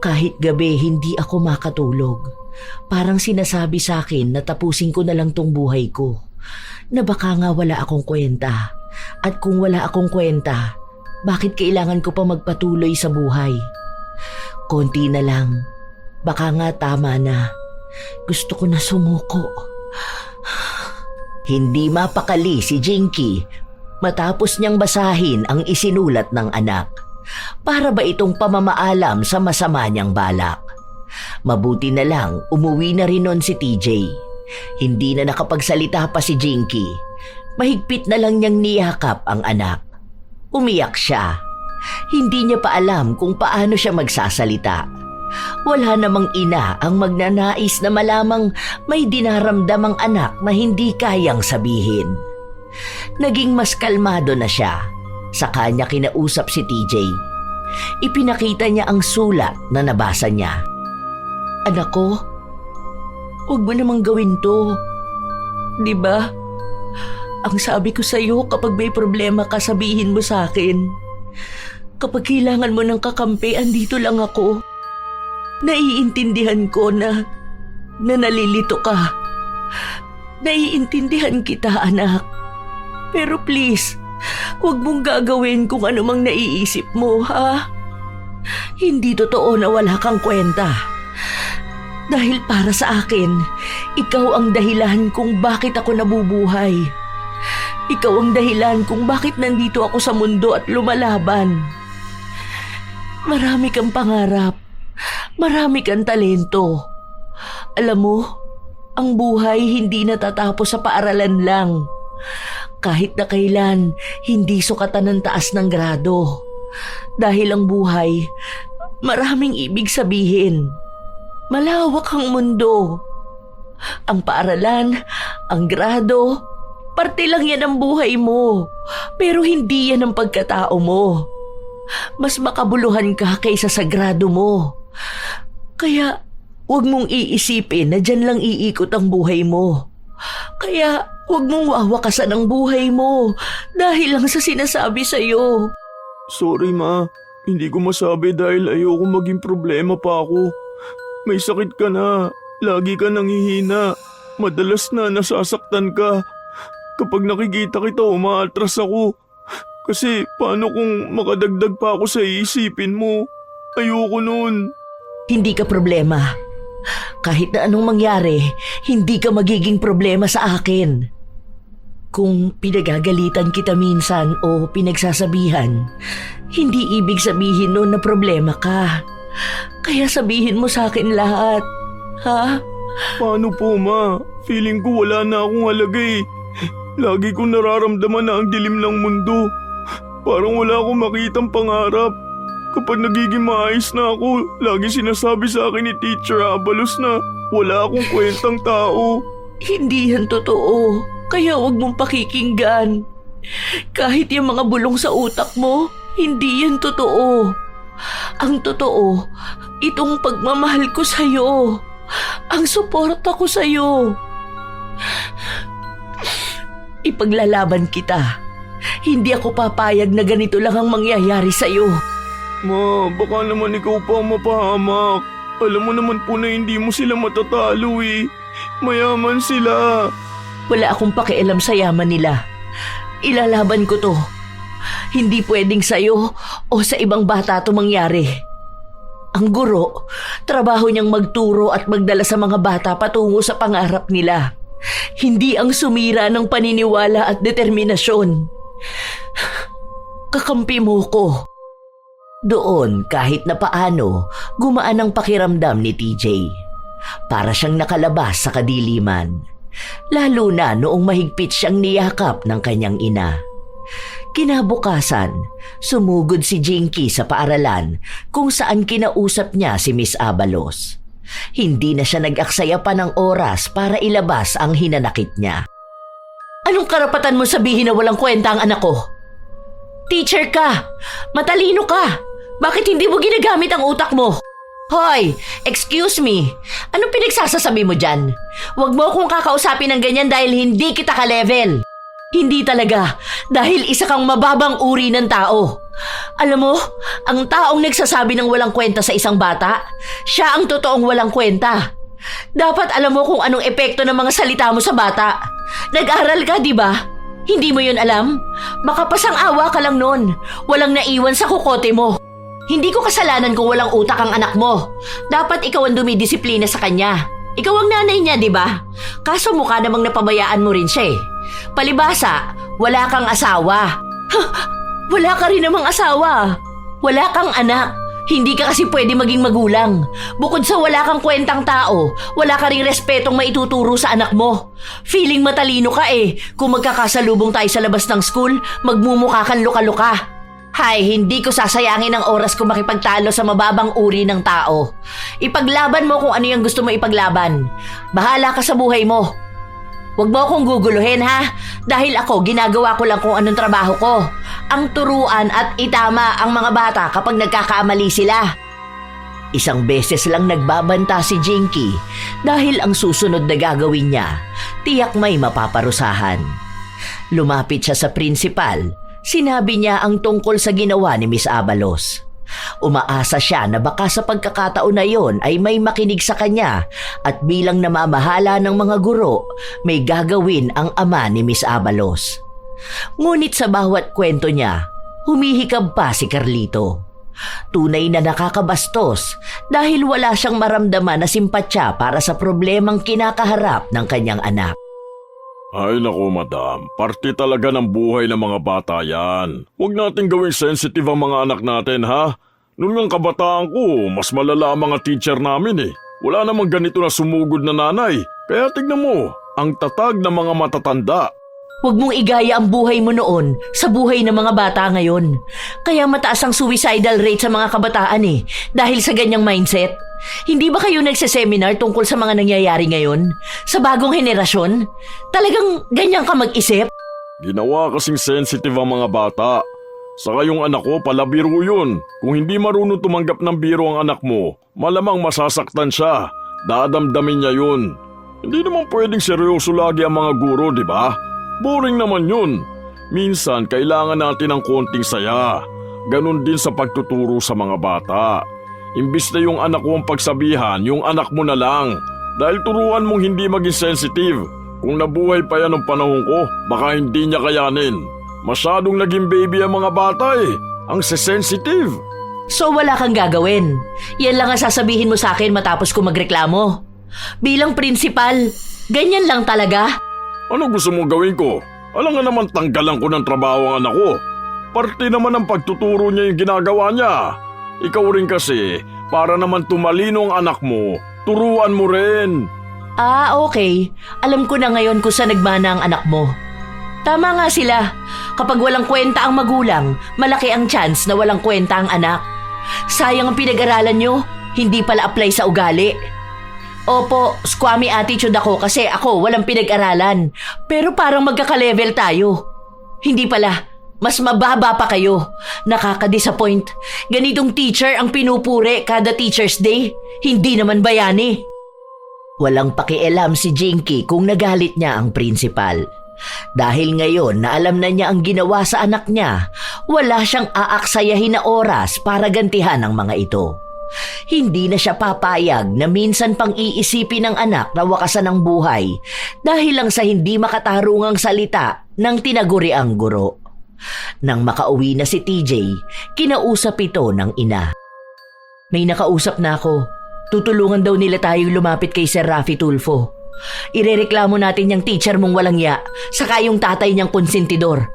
Kahit gabi hindi ako makatulog. Parang sinasabi sa akin na tapusin ko na lang tong buhay ko. Na baka nga wala akong kwenta. At kung wala akong kwenta, bakit kailangan ko pa magpatuloy sa buhay? Konti na lang. Baka nga tama na. Gusto ko na sumuko. Hindi mapakali si Jinky matapos niyang basahin ang isinulat ng anak. Para ba itong pamamaalam sa masama niyang balak? Mabuti na lang umuwi na rin nun si TJ. Hindi na nakapagsalita pa si Jinky. Mahigpit na lang niyang niyakap ang anak. Umiyak siya. Hindi niya pa alam kung paano siya magsasalita. Wala namang ina ang magnanais na malamang may dinaramdam ang anak na hindi kayang sabihin. Naging mas kalmado na siya. Sa kanya kinausap si TJ. Ipinakita niya ang sulat na nabasa niya. Anak ko, huwag mo namang gawin to. Diba? Ang sabi ko sa'yo, kapag may problema ka, sabihin mo sa akin. Kapag kailangan mo ng kakampi, andito lang ako. Naiintindihan ko na nalilito ka. Naiintindihan kita, anak. Pero please, huwag mong gagawin kung anumang naiisip mo, ha? Hindi totoo na wala kang kwenta. Dahil para sa akin, ikaw ang dahilan kung bakit ako nabubuhay. Ikaw ang dahilan kung bakit nandito ako sa mundo at lumalaban. Marami kang pangarap. Marami kang talento. Alam mo, ang buhay hindi natatapos sa paaralan lang. Kahit na kailan, hindi sukatan ng taas ng grado. Dahil ang buhay, maraming ibig sabihin. Malawak ang mundo. Ang paaralan, ang grado, parte lang yan ang buhay mo. Pero hindi yan ang pagkatao mo. Mas makabuluhan ka kaysa sa grado mo. Kaya huwag mong iisipin na dyan lang iikot ang buhay mo. Kaya huwag mong wawakasan ang buhay mo dahil lang sa sinasabi sa'yo. Sorry ma, hindi ko masabi dahil ayoko maging problema pa ako. May sakit ka na, lagi ka nanghihina, madalas na nasasaktan ka. Kapag nakikita kita, umaatras ako. Kasi paano kung makadagdag pa ako sa iisipin mo? Ayoko nun. Hindi ka problema. Kahit na anong mangyari, hindi ka magiging problema sa akin. Kung pinagagalitan kita minsan o pinagsasabihan, hindi ibig sabihin nun na problema ka. Kaya sabihin mo sa akin lahat, ha? Paano po ma? Feeling ko wala na akong halaga eh. Lagi kong nararamdaman na ang dilim ng mundo. Parang wala akong makitang pangarap. Kapag nagiging maayos na ako, lagi sinasabi sa akin ni Teacher Abalos na wala akong kwentang tao. Hindi yan totoo. Kaya huwag mong pakikinggan. Kahit yung mga bulong sa utak mo, hindi yan totoo. Ang totoo, itong pagmamahal ko sa'yo. Ang suporta ko sa'yo. Ipaglalaban kita. Hindi ako papayag na ganito lang ang mangyayari sa'yo. Ma, baka naman ikaw pa ang mapahamak. Alam mo naman po na hindi mo sila matatalo eh. Mayaman sila. Wala akong pakialam sa yaman nila. Ilalaban ko to. Hindi pwedeng sa'yo o sa ibang bata to mangyari. Ang guro, trabaho niyang magturo at magdala sa mga bata patungo sa pangarap nila. Hindi ang sumira ng paniniwala at determinasyon. Kakampi mo ko. Doon, kahit na paano, gumaan ang pakiramdam ni TJ. Para siyang nakalabas sa kadiliman. Lalo na noong mahigpit siyang niyakap ng kanyang ina. Kinabukasan, sumugod si Jinky sa paaralan kung saan kinausap niya si Miss Abalos. Hindi na siya nag-aksaya pa ng oras para ilabas ang hinanakit niya. Anong karapatan mo sabihin na walang kwenta ang anak ko? Teacher ka! Matalino ka! Bakit hindi mo ginagamit ang utak mo? Hoy! Excuse me! Anong pinagsasasabi mo dyan? Huwag mo akong kakausapin ng ganyan dahil hindi kita ka-level. Hindi talaga, dahil isa kang mababang uri ng tao. Alam mo, ang taong nagsasabi ng walang kwenta sa isang bata, siya ang totoong walang kwenta. Dapat alam mo kung anong epekto ng mga salita mo sa bata. Nag-aral ka, di ba? Hindi mo yun alam? Makapasang-awa ka lang nun. Walang naiwan sa kukote mo. Hindi ko kasalanan kung walang utak ang anak mo. Dapat ikaw ang dumidisiplina sa kanya. Ikaw ang nanay niya, di ba? Kaso mukha namang napabayaan mo rin siya eh. Palibasa, wala kang asawa. Wala ka rin namang asawa. Wala kang anak. Hindi ka kasi pwede maging magulang. Bukod sa wala kang kwentang tao, wala ka ring respetong maituturo sa anak mo. Feeling matalino ka eh. Kung magkakasalubong tayo sa labas ng school, magmumukha kang luka-luka. Hay, hindi ko sasayangin ang oras ko makipagtalo sa mababang uri ng tao. Ipaglaban mo kung ano yung gusto mo ipaglaban. Bahala ka sa buhay mo. Huwag mo akong guguluhin ha, dahil ako ginagawa ko lang kung anong trabaho ko. Ang turuan at itama ang mga bata kapag nagkakamali sila. Isang beses lang nagbabanta si Jinky dahil ang susunod na gagawin niya, tiyak may mapaparusahan. Lumapit siya sa principal. Sinabi niya ang tungkol sa ginawa ni Miss Abalos. Umaasa siya na baka sa pagkakataon na yon ay may makinig sa kanya at bilang namamahala ng mga guro, may gagawin ang ama ni Miss Abalos. Ngunit sa bawat kwento niya, humihikab pa si Carlito. Tunay na nakakabastos dahil wala siyang maramdaman na simpatya para sa problemang kinakaharap ng kanyang anak. Ay nako madam, parte talaga ng buhay ng mga bata yan. Huwag natin gawing sensitive ang mga anak natin ha. Noong ang kabataan ko, mas malala ang mga teacher namin eh. Wala namang ganito na sumugod na nanay. Kaya tignan mo, ang tatag ng mga matatanda. Huwag mong igaya ang buhay mo noon sa buhay ng mga bata ngayon. Kaya mataas ang suicidal rate sa mga kabataan dahil sa ganyang mindset. Hindi ba kayo nagseseminar tungkol sa mga nangyayari ngayon? Sa bagong henerasyon? Talagang ganyan ka mag-isip? Ginawa kasing sensitive ang mga bata. Saka yung anak ko pala biro yun. Kung hindi marunong tumanggap ng biro ang anak mo, malamang masasaktan siya. Dadamdamin niya yun. Hindi naman pwedeng seryoso lagi ang mga guro, di ba? Boring naman yun. Minsan, kailangan natin ng konting saya. Ganon din sa pagtuturo sa mga bata. Imbis na yung anak ko ang pagsabihan, yung anak mo na lang. Dahil turuan mong hindi maging sensitive. Kung nabuhay pa yan ng panahon ko, baka hindi niya kayanin. Masyadong naging baby ang mga bata Ang sensitive. So wala kang gagawin. Yan lang ang sasabihin mo sa akin matapos ko magreklamo. Bilang prinsipal, ganyan lang talaga. Ano gusto mong gawin ko? Alam nga naman tanggalan ko ng trabaho ang anak ko. Parte naman ng pagtuturo niya yung ginagawa niya. Ikaw rin kasi, para naman tumalino ang anak mo, turuan mo rin. Ah, okay. Alam ko na ngayon kung saan nagmana ang anak mo. Tama nga sila. Kapag walang kwenta ang magulang, malaki ang chance na walang kwenta ang anak. Sayang ang pinag-aralan nyo, hindi pala apply sa ugali. Opo, squammy attitude ako kasi ako walang pinag-aralan. Pero parang magkaka-level tayo. Hindi pala, mas mababa pa kayo. Nakaka-disappoint. Ganitong teacher ang pinupuri kada Teacher's Day. Hindi naman bayani. Walang pakialam si Jinky kung nagalit niya ang principal. Dahil ngayon na alam na niya ang ginawa sa anak niya, wala siyang aaksayahin na oras para gantihan ang mga ito. Hindi na siya papayag na minsan pang iisipin ng anak na wakasan ng buhay dahil lang sa hindi makatarungang salita ng tinaguriang guro. Nang makauwi na si TJ, kinausap ito ng ina. May nakausap na ako. Tutulungan daw nila tayong lumapit kay Sir Raffy Tulfo. Irereklamo natin yung teacher mong walang ya, saka yung tatay niyang konsentidor.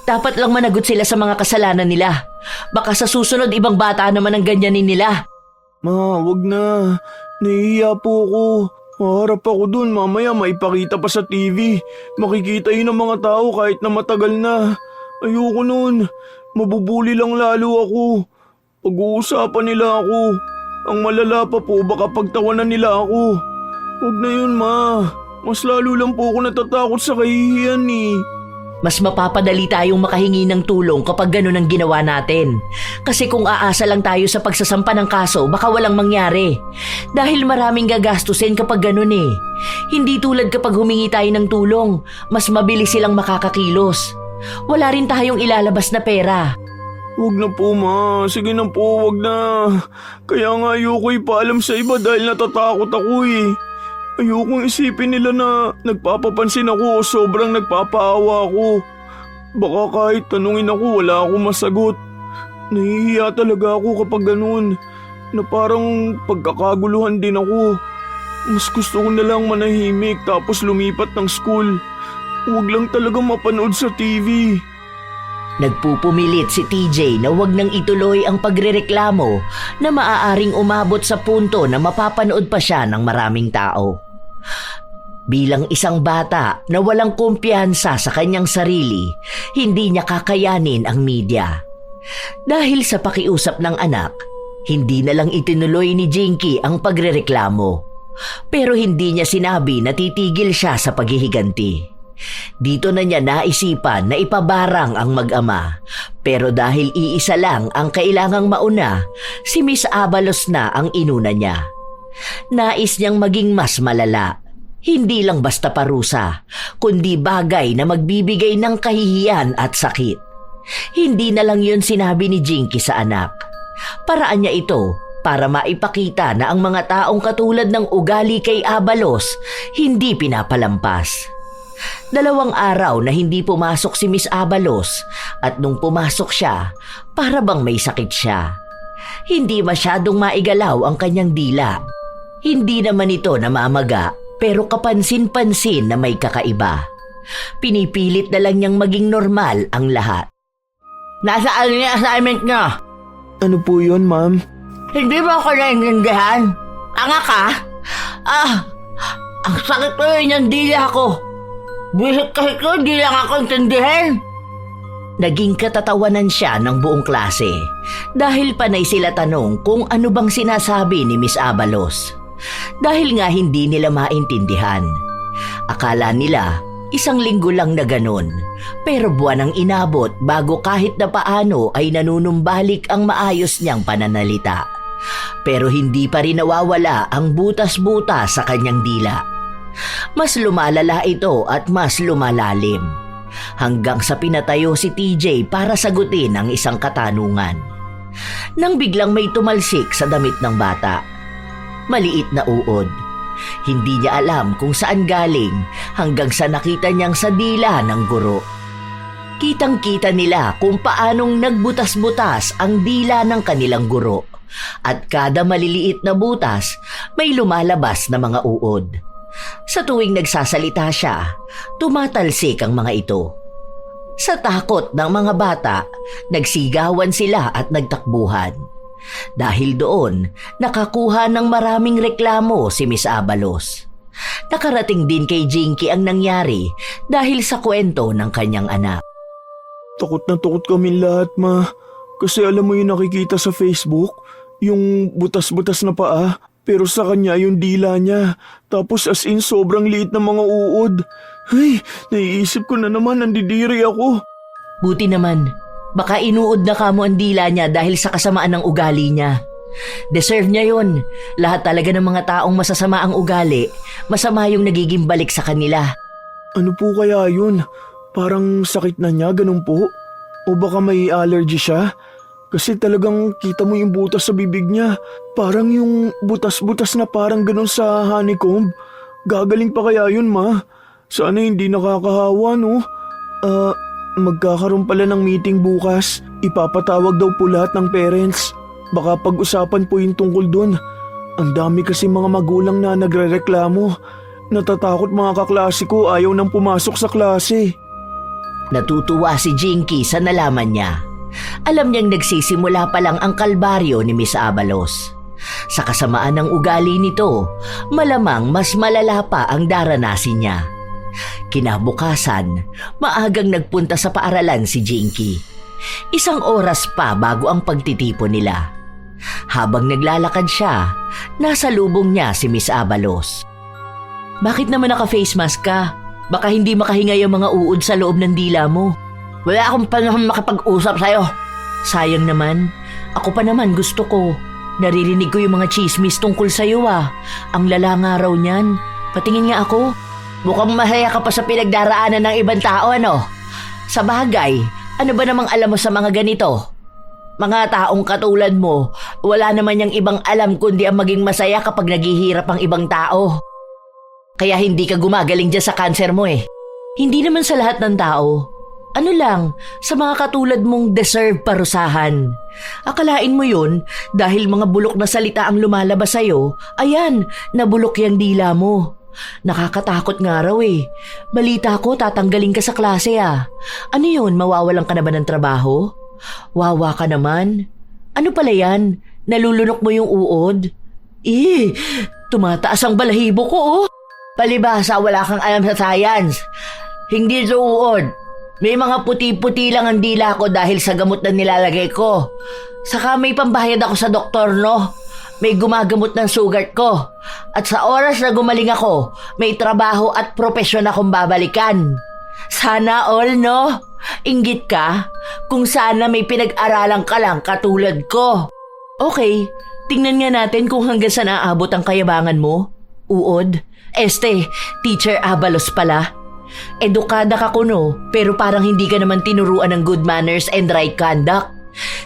Dapat lang managot sila sa mga kasalanan nila. Baka sa susunod ibang bata naman ang ganyanin nila. Ma, wag na. Nahihiya po ako. Maharap ako dun, mamaya maipakita pa sa TV. Makikita yun ng mga tao kahit na matagal na. Ayoko nun. Mabubuli lang lalo ako. Pag-uusapan nila ako. Ang malala pa po, baka pagtawanan nila ako. Huwag na yun, ma. Mas lalo lang po ako natatakot sa kahihiyan Mas mapapadali tayong makahingi ng tulong kapag ganun ang ginawa natin. Kasi kung aasa lang tayo sa pagsasampa ng kaso, baka walang mangyari. Dahil maraming gagastusin kapag ganun Hindi tulad kapag humingi tayo ng tulong, mas mabilis silang makakakilos. Wala rin tayong ilalabas na pera. Huwag na po, ma. Sige na po, huwag na. Kaya nga ayoko ipaalam sa iba dahil natatakot ako Ayokong isipin nila na nagpapapansin ako o sobrang nagpapaawa ako. Baka kahit tanungin ako, wala akong masagot. Nahihiya talaga ako kapag ganun, na parang pagkakaguluhan din ako. Mas gusto ko na lang manahimik tapos lumipat ng school. Huwag lang talaga mapanood sa TV. Nagpupumilit si TJ na wag nang ituloy ang pagrereklamo na maaaring umabot sa punto na mapapanood pa siya ng maraming tao. Bilang isang bata na walang kumpiyansa sa kanyang sarili, hindi niya kakayanin ang media. Dahil sa pakiusap ng anak, hindi na lang itinuloy ni Jinky ang pagrereklamo. Pero hindi niya sinabi na titigil siya sa paghihiganti. Dito na niya naisipan na ipabarang ang mag-ama. Pero dahil iisa lang ang kailangang mauna, si Miss Abalos na ang inuna niya. Nais niyang maging mas malala. Hindi lang basta parusa, kundi bagay na magbibigay ng kahihiyan at sakit. Hindi na lang yun sinabi ni Jinky sa anak. Paraan niya ito para maipakita na ang mga taong katulad ng ugali kay Abalos hindi pinapalampas. 2 araw na hindi pumasok si Miss Abalos at nung pumasok siya, para bang may sakit siya. Hindi masyadong maigalaw ang kanyang dila. Hindi naman ito namamaga pero kapansin-pansin na may kakaiba. Pinipilit na lang niyang maging normal ang lahat. Nasaan yung assignment niya? Ano po yun, ma'am? Hindi mo ako naiintindihan? Anga ka? Ang sakit ko yun yung dila ko. Bisit kasi ko, di lang ako intindihin. Naging katatawanan siya ng buong klase dahil panay sila tanong kung ano bang sinasabi ni Miss Abalos. Dahil nga hindi nila maintindihan. Akala nila isang linggo lang na ganun, pero buwan ang inabot bago kahit na paano ay nanunumbalik ang maayos niyang pananalita. Pero hindi pa rin nawawala ang butas-butas sa kanyang dila. Mas lumalala ito at mas lumalalim. Hanggang sa pinatayo si TJ para sagutin ang isang katanungan. Nang biglang may tumalsik sa damit ng bata. Maliit na uod. Hindi niya alam kung saan galing hanggang sa nakita niyang sa dila ng guro. Kitang-kita nila kung paanong nagbutas-butas ang dila ng kanilang guro. At kada maliliit na butas, may lumalabas na mga uod. Sa tuwing nagsasalita siya, tumatalsik ang mga ito. Sa takot ng mga bata, nagsigawan sila at nagtakbuhan. Dahil doon, nakakuha ng maraming reklamo si Miss Abalos. Nakarating din kay Jinky ang nangyari dahil sa kwento ng kanyang anak. Takot na takot kami lahat, ma. Kasi alam mo yung nakikita sa Facebook, yung butas-butas na paa, pero sa kanya yung dila niya. Tapos as in sobrang liit ng mga uod. Ay, naiisip ko na naman, nandidiri ako. Buti naman, baka inuod na kamo ang dila niya dahil sa kasamaan ng ugali niya. Deserve niya yun. Lahat talaga ng mga taong masasama ang ugali, masama yung nagiging balik sa kanila. Ano po kaya yun? Parang sakit na niya, ganun po? O baka may allergy siya? Kasi talagang kita mo yung butas sa bibig niya. Parang yung butas-butas na parang ganun sa honeycomb. Gagaling pa kaya yun, ma? Sana hindi nakakahawa, no? Magkakaroon pala ng meeting bukas. Ipapatawag daw po lahat ng parents. Baka pag-usapan po yung tungkol dun. Ang dami kasi mga magulang na nagrereklamo. Natatakot mga kaklase ko, ayaw nang pumasok sa klase. Natutuwa si Jinky sa nalaman niya. Alam niyang nagsisimula pa lang ang kalbaryo ni Miss Abalos. Sa kasamaan ng ugali nito, malamang mas malala pa ang daranasin niya. Kinabukasan, maagang nagpunta sa paaralan si Jinky. 1 oras pa bago ang pagtitipon nila. Habang naglalakad siya, nasa lubong niya si Miss Abalos. Bakit naman naka-face mask ka? Baka hindi makahinga yung mga uod sa loob ng dila mo. Wala akong panahon makapag-usap sa'yo. Sayang naman. Ako pa naman gusto ko. Naririnig ko yung mga chismis tungkol sa'yo ah. Ang lala nga raw niyan. Patingin nga ako. Mukhang masaya ka pa sa pinagdaraanan ng ibang tao, ano? Sa bagay, ano ba namang alam mo sa mga ganito? Mga taong katulad mo, wala naman yung ibang alam kundi ang maging masaya kapag naghihirap ang ibang tao. Kaya hindi ka gumagaling dyan sa cancer mo eh. Hindi naman sa lahat ng tao. Ano lang, sa mga katulad mong deserve parusahan. Akalain mo yun, dahil mga bulok na salita ang lumalabas sa'yo, ayan, nabulok yung dila mo. Nakakatakot nga raw eh. Balita ko, tatanggalin ka sa klase ah. Ano yun, mawawalan ka na ba ng trabaho? Wawa ka naman. Ano pala yan? Nalulunok mo yung uod? Tumataas ang balahibo ko oh. Palibhasa, wala kang alam sa science. Hindi ito uod. May mga puti-puti lang ang dila ko dahil sa gamot na nilalagay ko. Saka may pambayad ako sa doktor, no? May gumagamot ng sugat ko. At sa oras na gumaling ako, may trabaho at propesyon akong babalikan. Sana all, no? Inggit ka? Kung sana may pinag-aralan ka lang katulad ko. Okay, tingnan nga natin kung hanggang saan aabot ang kayabangan mo. Uod? Teacher Abalos pala. Edukada ka kuno, pero parang hindi ka naman tinuruan ng good manners and right conduct.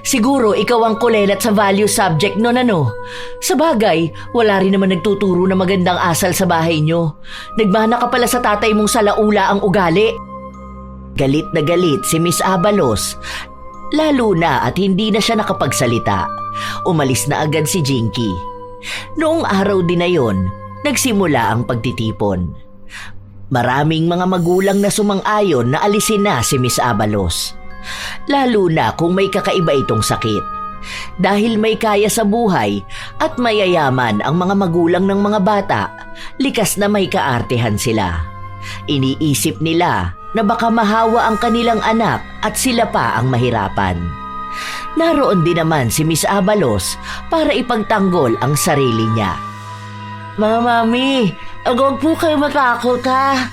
Siguro ikaw ang kulelat sa value subject no ano. Sa bagay, wala rin naman nagtuturo na magandang asal sa bahay nyo. Nagmana ka pala sa tatay mong salaula ang ugali. Galit na galit si Miss Abalos, lalo na at hindi na siya nakapagsalita. Umalis na agad si Jinky. Noong araw din na yon, nagsimula ang pagtitipon. Maraming mga magulang na sumang-ayon na alisin na si Miss Abalos. Lalo na kung may kakaiba itong sakit. Dahil may kaya sa buhay at mayayaman ang mga magulang ng mga bata, likas na may kaartehan sila. Iniisip nila na baka mahawa ang kanilang anak at sila pa ang mahirapan. Naroon din naman si Miss Abalos para ipagtanggol ang sarili niya. Mga mami, huwag po kayo matakot ha.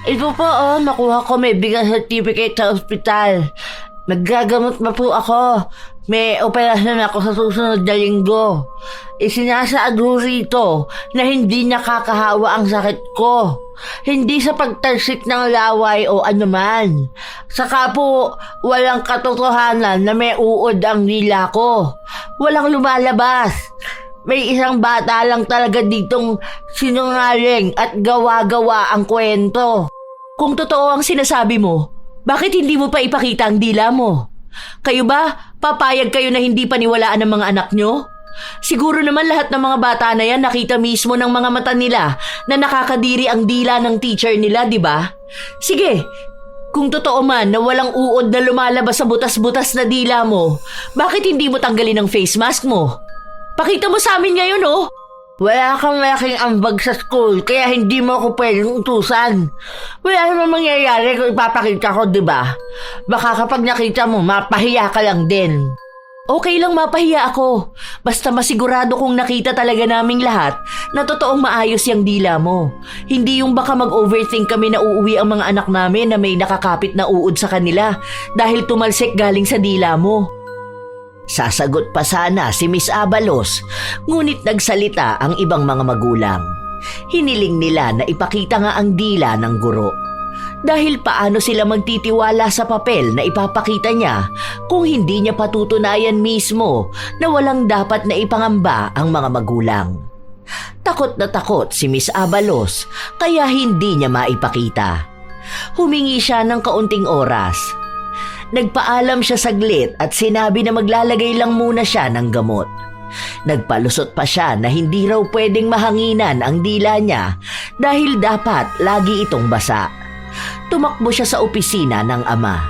Ito po nakuha ko may bigyan certificate sa ospital. Naggagamot na po ako. May operasyon ako sa susunod na linggo. Isinasaad rito na hindi nakakahawa ang sakit ko. Hindi sa pagtalsik ng laway o anuman. Saka po, walang katotohanan na may uod ang dila ko. Walang lumalabas. May isang bata lang talaga ditong sinungaling at gawa-gawa ang kwento. Kung totoo ang sinasabi mo, bakit hindi mo pa ipakita ang dila mo? Kayo ba, papayag kayo na hindi paniwalaan ng mga anak nyo? Siguro naman lahat ng mga bata na yan nakita mismo ng mga mata nila na nakakadiri ang dila ng teacher nila, di ba? Sige, kung totoo man na walang uod na lumalabas sa butas-butas na dila mo, bakit hindi mo tanggalin ang face mask mo? Pakita mo sa amin ngayon, oh! Wala kang malaking ambag sa school, kaya hindi mo ako pwedeng utusan. Wala naman mangyayari kung ipapakita ko, di ba? Baka kapag nakita mo, mapahiya ka lang din. Okay lang mapahiya ako. Basta masigurado kong nakita talaga naming lahat na totoong maayos yung dila mo. Hindi yung baka mag-overthink kami na uuwi ang mga anak namin na may nakakapit na uod sa kanila dahil tumalsik galing sa dila mo. Sasagot pa sana si Miss Abalos, ngunit nagsalita ang ibang mga magulang. Hiniling nila na ipakita nga ang dila ng guro. Dahil paano sila magtitiwala sa papel na ipapakita niya kung hindi niya patutunayan mismo na walang dapat na ipangamba ang mga magulang. Takot na takot si Miss Abalos kaya hindi niya maipakita. Humingi siya ng kaunting oras. Nagpaalam siya saglit at sinabi na maglalagay lang muna siya ng gamot. Nagpalusot pa siya na hindi raw pwedeng mahanginan ang dila niya dahil dapat lagi itong basa. Tumakbo siya sa opisina ng ama.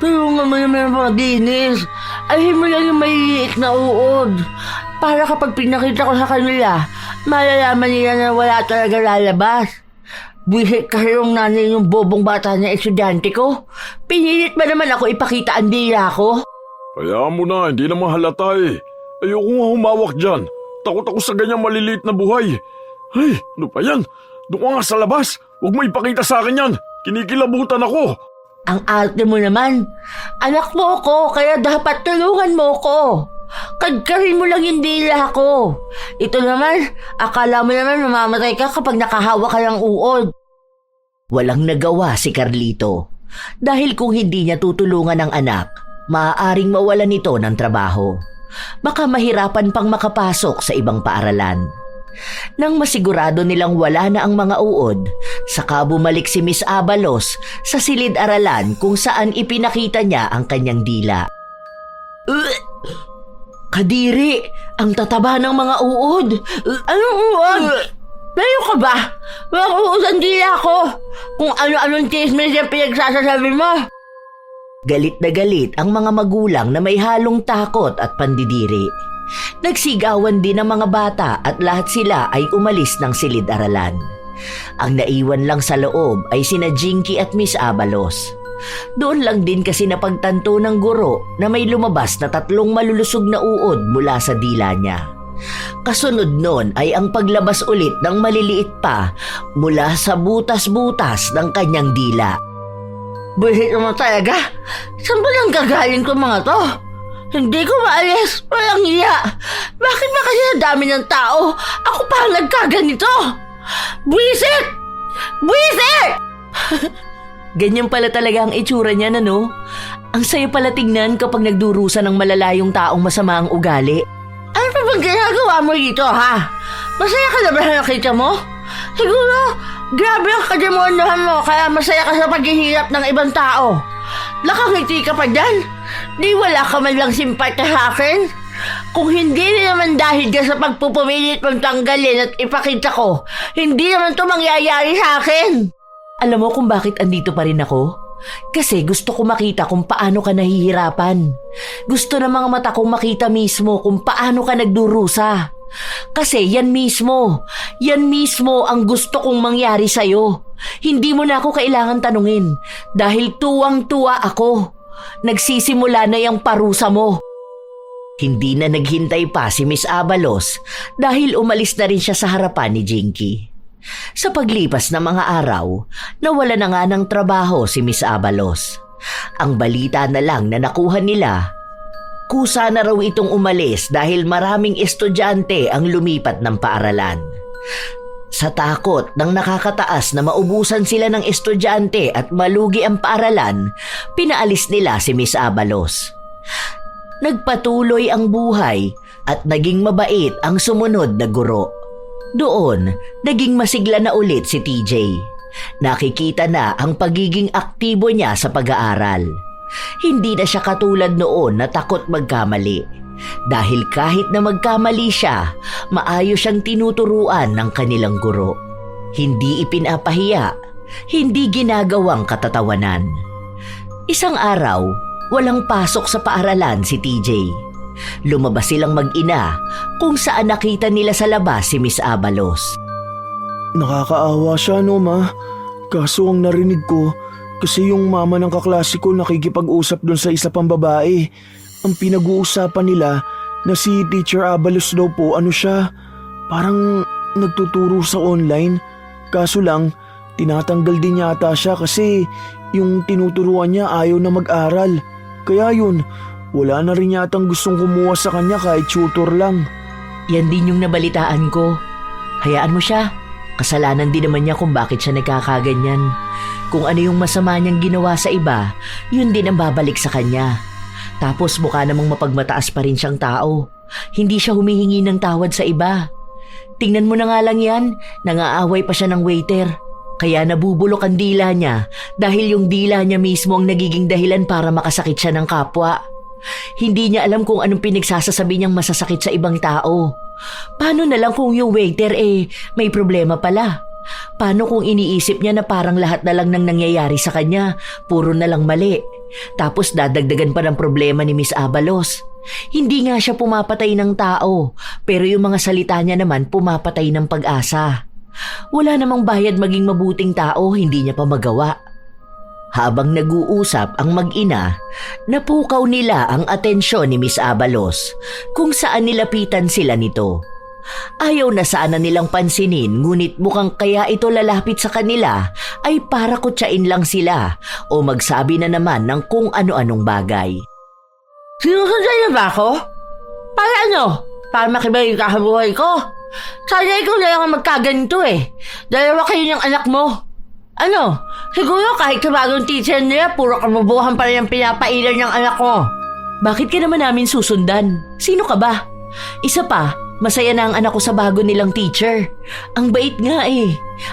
Tulungan mo naman mga dinis. Ayun mo lang yung maliliit na uod. Para kapag pinakita ko sa kanila, malalaman nila na wala talaga lalabas. Buisit kasi yung nanay yung bobong bata na estudyante ko. Pinilit ba naman ako ipakita ang dila ko? Kaya mo na, hindi naman halata eh. Ayoko nga humawak dyan. Takot ako sa ganyang maliliit na buhay. Ay, ano pa yan? Doon ka nga sa labas. Huwag mo ipakita sa akin yan. Kinikilabutan ako. Ang arte mo naman. Anak mo ko, kaya dapat tulungan mo ko. Kadkarin mo lang yung dila ko. Ito naman, akala mo naman mamamatay ka kapag nakahawa ka ng uod. Walang nagawa si Carlito. Dahil kung hindi niya tutulungan ang anak, maaaring mawalan nito ng trabaho. Baka mahirapan pang makapasok sa ibang paaralan. Nang masigurado nilang wala na ang mga uod, saka bumalik si Miss Abalos sa silid-aralan kung saan ipinakita niya ang kanyang dila. Kadiri, ang tataba ng mga uod. Anong uod? Layo ka ba? Walang uod ang dila ko. Kung ano-anong chismis yung pinagsasasabi mo. Galit na galit ang mga magulang na may halong takot at pandidiri. Nagsigawan din ang mga bata at lahat sila ay umalis ng silid-aralan. Ang naiwan lang sa loob ay sina Jinky at Miss Abalos. Doon lang din kasi napagtanto ng guro na may lumabas na 3 malulusog na uod mula sa dila niya. Kasunod nun ay ang paglabas ulit ng maliliit pa mula sa butas-butas ng kanyang dila. Buhit naman talaga. Saan ba lang gagaling ko mga to? Hindi ko maalis. Walang iya. Bakit ba kasi ang dami ng tao? Ako pa ang nagkaganito. Buisit! Buisit! Ganyan pala talaga ang itsura niya, no? Ang sayo pala tignan kapag nagdurusa ng malalayong taong masama ang ugali. Ano pa bang ginagawa mo dito, ha? Masaya ka na ba na nakita mo? Siguro, grabe ang kademonyohan mo kaya masaya ka sa paghihirap ng ibang tao. Nakangiti ka pa dyan? Di wala ka man lang simpatya sa akin? Kung hindi naman dahil ka sa pagpupumilit mong tanggalin at ipakita ko, hindi naman to mangyayari sa akin. Alam mo kung bakit andito pa rin ako? Kasi gusto ko makita kung paano ka nahihirapan. Gusto ng mga mata kong makita mismo kung paano ka nagdurusa. Kasi yan mismo ang gusto kong mangyari sa'yo. Hindi mo na ako kailangan tanungin dahil tuwang-tuwa ako. Nagsisimula na yung parusa mo. Hindi na naghintay pa si Miss Abalos dahil umalis na rin siya sa harapan ni Jinky. Sa paglipas ng mga araw, nawala na nga ng trabaho si Miss Abalos. Ang balita na lang na nakuha nila, kusa na raw itong umalis dahil maraming estudyante ang lumipat ng paaralan. Sa takot ng nakakataas na maubusan sila ng estudyante at malugi ang paaralan, pinaalis nila si Miss Abalos. Nagpatuloy ang buhay at naging mabait ang sumunod na guro. Doon, naging masigla na ulit si TJ. Nakikita na ang pagiging aktibo niya sa pag-aaral. Hindi na siya katulad noon na takot magkamali. Dahil kahit na magkamali siya, maayos siyang tinuturuan ng kanilang guro. Hindi ipinapahiya, hindi ginagawang katatawanan. Isang araw, walang pasok sa paaralan si TJ. Lumabas silang mag-ina kung saan nakita nila sa labas si Miss Abalos. Nakakaawa siya, no, ma? Kaso ang narinig ko, kasi yung mama ng kaklase ko nakikipag-usap dun sa isa pang babae. Ang pinag-uusapan nila na si Teacher Abalos daw po, siya, parang nagtuturo sa online. Kaso lang, tinatanggal din yata siya kasi yung tinuturuan niya ayaw na mag-aral. Kaya yun, wala na rin yatang gustong kumuha sa kanya kahit tutor lang. Yan din yung nabalitaan ko. Hayaan mo siya. Kasalanan din naman niya kung bakit siya nagkakaganyan. Kung ano yung masama niyang ginawa sa iba, yun din ang babalik sa kanya. Tapos mukha namang mapagmataas pa rin siyang tao. Hindi siya humihingi ng tawad sa iba. Tingnan mo na nga lang yan, nangaaway pa siya ng waiter. Kaya nabubulok ang dila niya dahil yung dila niya mismo ang nagiging dahilan para makasakit siya ng kapwa. Hindi niya alam kung anong pinagsasasabi niyang masasakit sa ibang tao. Paano na lang kung yung waiter may problema pala? Paano kung iniisip niya na parang lahat na lang nang nangyayari sa kanya, puro na lang mali? Tapos dadagdagan pa ng problema ni Miss Abalos. Hindi nga siya pumapatay ng tao, pero yung mga salita niya naman pumapatay ng pag-asa. Wala namang bayad maging mabuting tao, hindi niya pa magawa. Habang nag-uusap ang mag-ina, napukaw nila ang atensyon ni Miss Abalos kung saan nilapitan sila nito. Ayaw na sana nilang pansinin, ngunit mukhang kaya ito lalapit sa kanila ay para kutsain lang sila o magsabi na naman ng kung ano-anong bagay. Sinusundan niyo ba ako? Para ano? Para makibay ka sa buhay ko? Sana ikaw na lang ang magkaganito Dalawa kayo ng anak mo. Ano? Siguro kahit sa bagong teacher nila, puro kamubuhan pa rin ang pinapailan ng anak ko. Bakit ka naman namin susundan? Sino ka ba? Isa pa, masaya na ang anak ko sa bago nilang teacher. Ang bait nga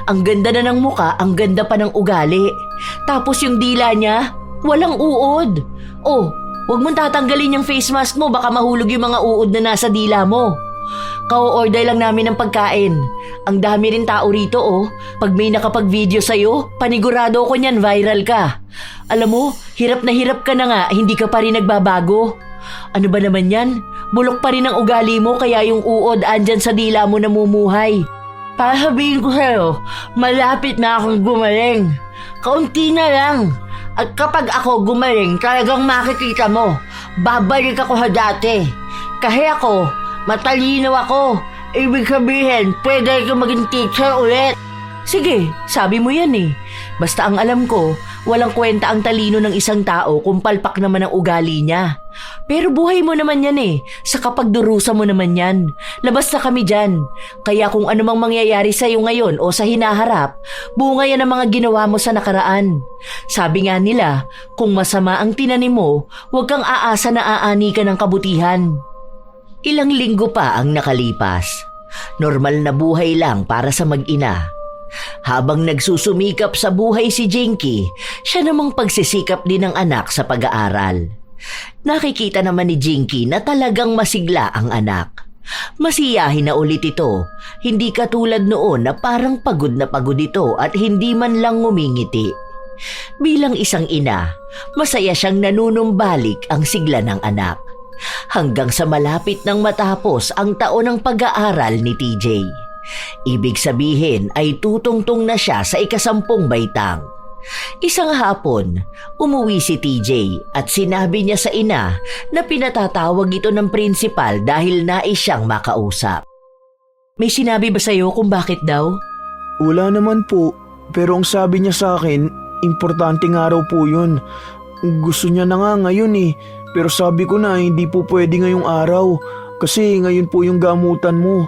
Ang ganda na ng muka, ang ganda pa ng ugali. Tapos yung dila niya, walang uod. Oh, huwag mong tatanggalin yung face mask mo, baka mahulog yung mga uod na nasa dila mo. Ka-order lang namin ng pagkain. Ang dami rin tao rito Pag may nakapag-video sa'yo, panigurado ko niyan viral ka. Alam mo, hirap na hirap ka na nga, hindi ka pa rin nagbabago. Ano ba naman yan? Bulok pa rin ang ugali mo kaya yung uod andyan sa dila mo namumuhay. Para sabihin ko sa'yo, malapit na akong gumaling. Kaunti na lang. At kapag ako gumaling, talagang makikita mo. Babalik ako sa dati. Kasi ako, matalino ako. Ibig sabihin, pwede ka maging teacher ulit. Sige, sabi mo yan Basta ang alam ko, walang kwenta ang talino ng isang tao kung palpak naman ang ugali niya. Pero buhay mo naman yan sa kapagdurusa mo naman yan. Labas na kami dyan. Kaya kung anumang mangyayari sa'yo ngayon o sa hinaharap, bunga yan ang mga ginawa mo sa nakaraan. Sabi nga nila, kung masama ang tinanim mo, huwag kang aasa na aani ka ng kabutihan. Ilang linggo pa ang nakalipas. Normal na buhay lang para sa mag-ina. Habang nagsusumikap sa buhay si Jinky, siya namang pagsisikap din ng anak sa pag-aaral. Nakikita naman ni Jinky na talagang masigla ang anak. Masiyahin na ulit ito, hindi katulad noon na parang pagod na pagod ito at hindi man lang ngumingiti. Bilang isang ina, masaya siyang nanunumbalik ang sigla ng anak. Hanggang sa malapit nang matapos ang taon ng pag-aaral ni TJ. Ibig sabihin ay tutungtong na siya sa 10 baitang. Isang hapon, umuwi si TJ at sinabi niya sa ina na pinatatawag ito ng prinsipal dahil nais siyang makausap. May sinabi ba sa'yo kung bakit daw? Wala naman po, pero ang sabi niya sa akin, importanteng araw po yun. Gusto niya na nga ngayon pero sabi ko na hindi po pwede ngayong araw kasi ngayon po yung gamutan mo.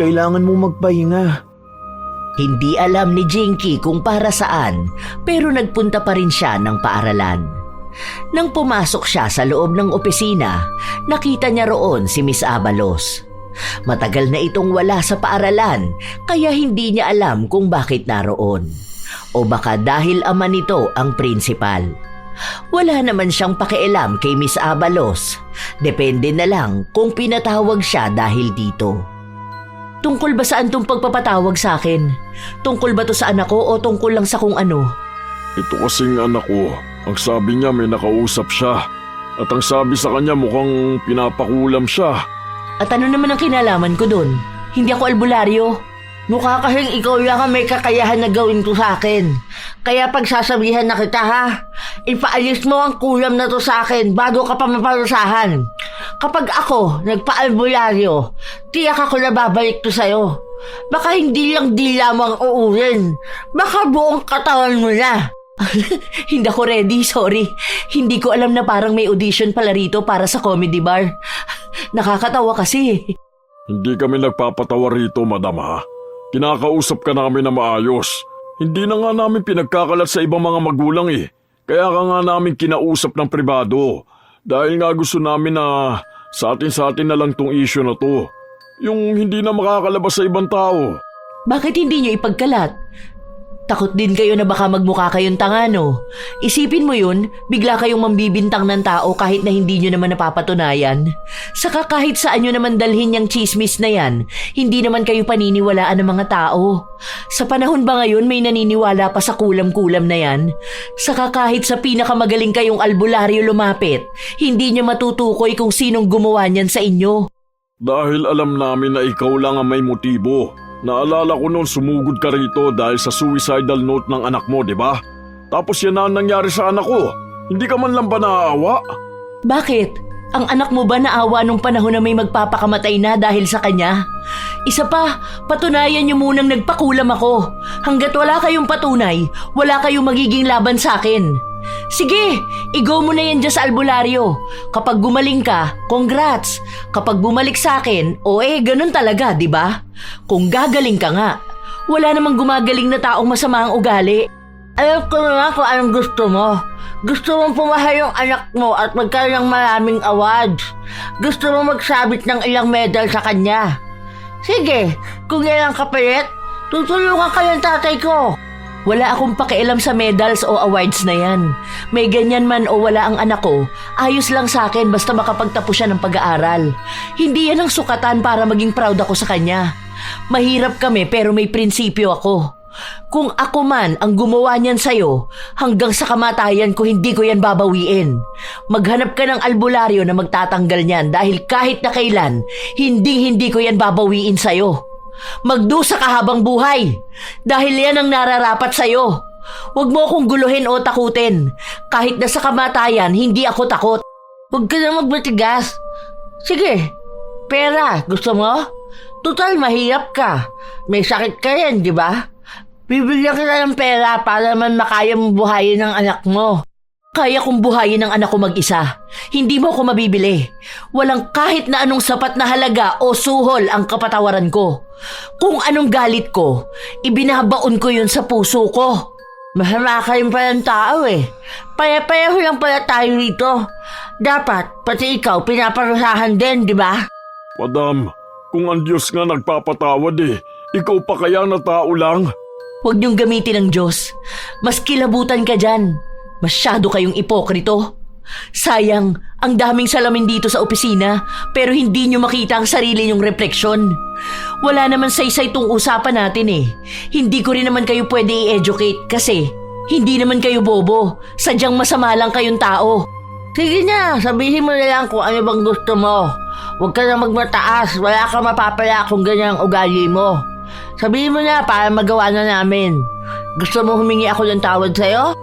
Kailangan mo magpahinga. Hindi alam ni Jinky kung para saan, pero nagpunta pa rin siya ng paaralan. Nang pumasok siya sa loob ng opisina, nakita niya roon si Miss Abalos. Matagal na itong wala sa paaralan, kaya hindi niya alam kung bakit naroon. O baka dahil ama nito ang prinsipal. Wala naman siyang pakialam kay Miss Abalos. Depende na lang kung pinatawag siya dahil dito. Tungkol ba saan tong pagpapatawag sa akin? Tungkol ba to sa anak ko o tungkol lang sa kung ano? Ito kasing anak ko. Ang sabi niya may nakausap siya. At ang sabi sa kanya mukhang pinapakulam siya. At ano naman ang kinalaman ko dun? Hindi ako albularyo. Mukha kasing ikaw lang ang may kakayahan na gawin to sa akin. Kaya pagsasabihan na kita ha, ipaalis mo ang kulam na to sa akin bago ka pa maparusahan. Kapag ako nagpa-albularyo, tiyak ako na babalik to sa'yo. Baka hindi lang dila mo ang uurin. Baka buong katawan mo na. Hindi ako ready, sorry. Hindi ko alam na parang may audition pala rito para sa comedy bar. Nakakatawa kasi. Hindi kami nagpapatawa rito, madam ha. Kinakausap ka namin na maayos. Hindi na nga namin pinagkakalat sa ibang mga magulang Kaya ka nga namin kinausap ng pribado. Dahil nga gusto namin na sa atin na lang tong issue na to. Yung hindi na makakalabas sa ibang tao. Bakit hindi nyo ipagkalat? Takot din kayo na baka magmukha kayong tanga, no? Isipin mo yun, bigla kayong mambibintang ng tao kahit na hindi nyo naman napapatunayan. Saka kahit saan nyo naman dalhin yung chismis na yan, hindi naman kayo paniniwalaan ng mga tao. Sa panahon ba ngayon may naniniwala pa sa kulam-kulam na yan? Saka kahit sa pinakamagaling kayong albularyo lumapit, hindi nyo matutukoy kung sinong gumawa niyan sa inyo. Dahil alam namin na ikaw lang ang may motibo. Naalala ko noon sumugod ka rito dahil sa suicidal note ng anak mo, di ba? Tapos yan na ang nangyari sa anak ko. Hindi ka man lang ba naaawa? Bakit? Ang anak mo ba naawa nung panahon na may magpapakamatay na dahil sa kanya? Isa pa, patunayan niyo munang nagpakulam ako. Hanggat wala kayong patunay, wala kayong magiging laban sa akin. Sige, i-go mo na yan dyan sa albularyo. Kapag gumaling ka, congrats. Kapag bumalik sa akin, ganun talaga, di ba? Kung gagaling ka nga, wala namang gumagaling na taong masama ang ugali. Alam ko na kung anong gusto mo. Gusto mong pumahay yung anak mo at magkaroon ng maraming awards. Gusto mong magsabit ng ilang medal sa kanya. Sige, kung yan ang kapalit, tutulungan ka ng tatay ko. Wala akong pakialam sa medals o awards na yan. May ganyan man o wala ang anak ko, ayos lang sa akin basta makapagtapos siya ng pag-aaral. Hindi yan ang sukatan para maging proud ako sa kanya. Mahirap kami pero may prinsipyo ako. Kung ako man ang gumawa niyan sa'yo, hanggang sa kamatayan ko hindi ko yan babawiin. Maghanap ka ng albularyo na magtatanggal niyan dahil kahit na kailan, hindi ko yan babawiin sa'yo. Magdusa ka habang buhay dahil yan ang nararapat sa'yo. Huwag mo akong guluhin o takutin. Kahit na sa kamatayan, hindi ako takot. Huwag ka na magbatigas. Sige, pera, gusto mo? Total, mahirap ka. May sakit ka yan, di ba? Bibigyan kita ng pera para man makaya mong buhayin ng anak mo. Kaya kong buhayin ang anak ko mag-isa. Hindi mo ako mabibili. Walang kahit na anong sapat na halaga o suhol ang kapatawaran ko. Kung anong galit ko, ibinabaon ko yun sa puso ko. Masama kayong palang tao Paya-payaho lang pala tayo rito. Dapat, pati ikaw, pinaparusahan din, di ba? Madam, kung ang Diyos nga nagpapatawad ikaw pa kaya na tao lang? Huwag niyong gamitin ang Diyos. Mas kilabutan ka dyan. Masyado kayong ipokrito. Sayang, ang daming salamin dito sa opisina pero hindi nyo makita ang sarili nyong refleksyon. Wala naman saysay itong usapan natin Hindi ko rin naman kayo pwede i-educate kasi hindi naman kayo bobo. Sadyang masama lang kayong tao. Sige na, sabihin mo na lang kung ano bang gusto mo. Huwag ka na magmataas, wala ka mapapala kung ganyan ang ugali mo. Sabihin mo na para magawa na namin. Gusto mo humingi ako ng tawad sa'yo?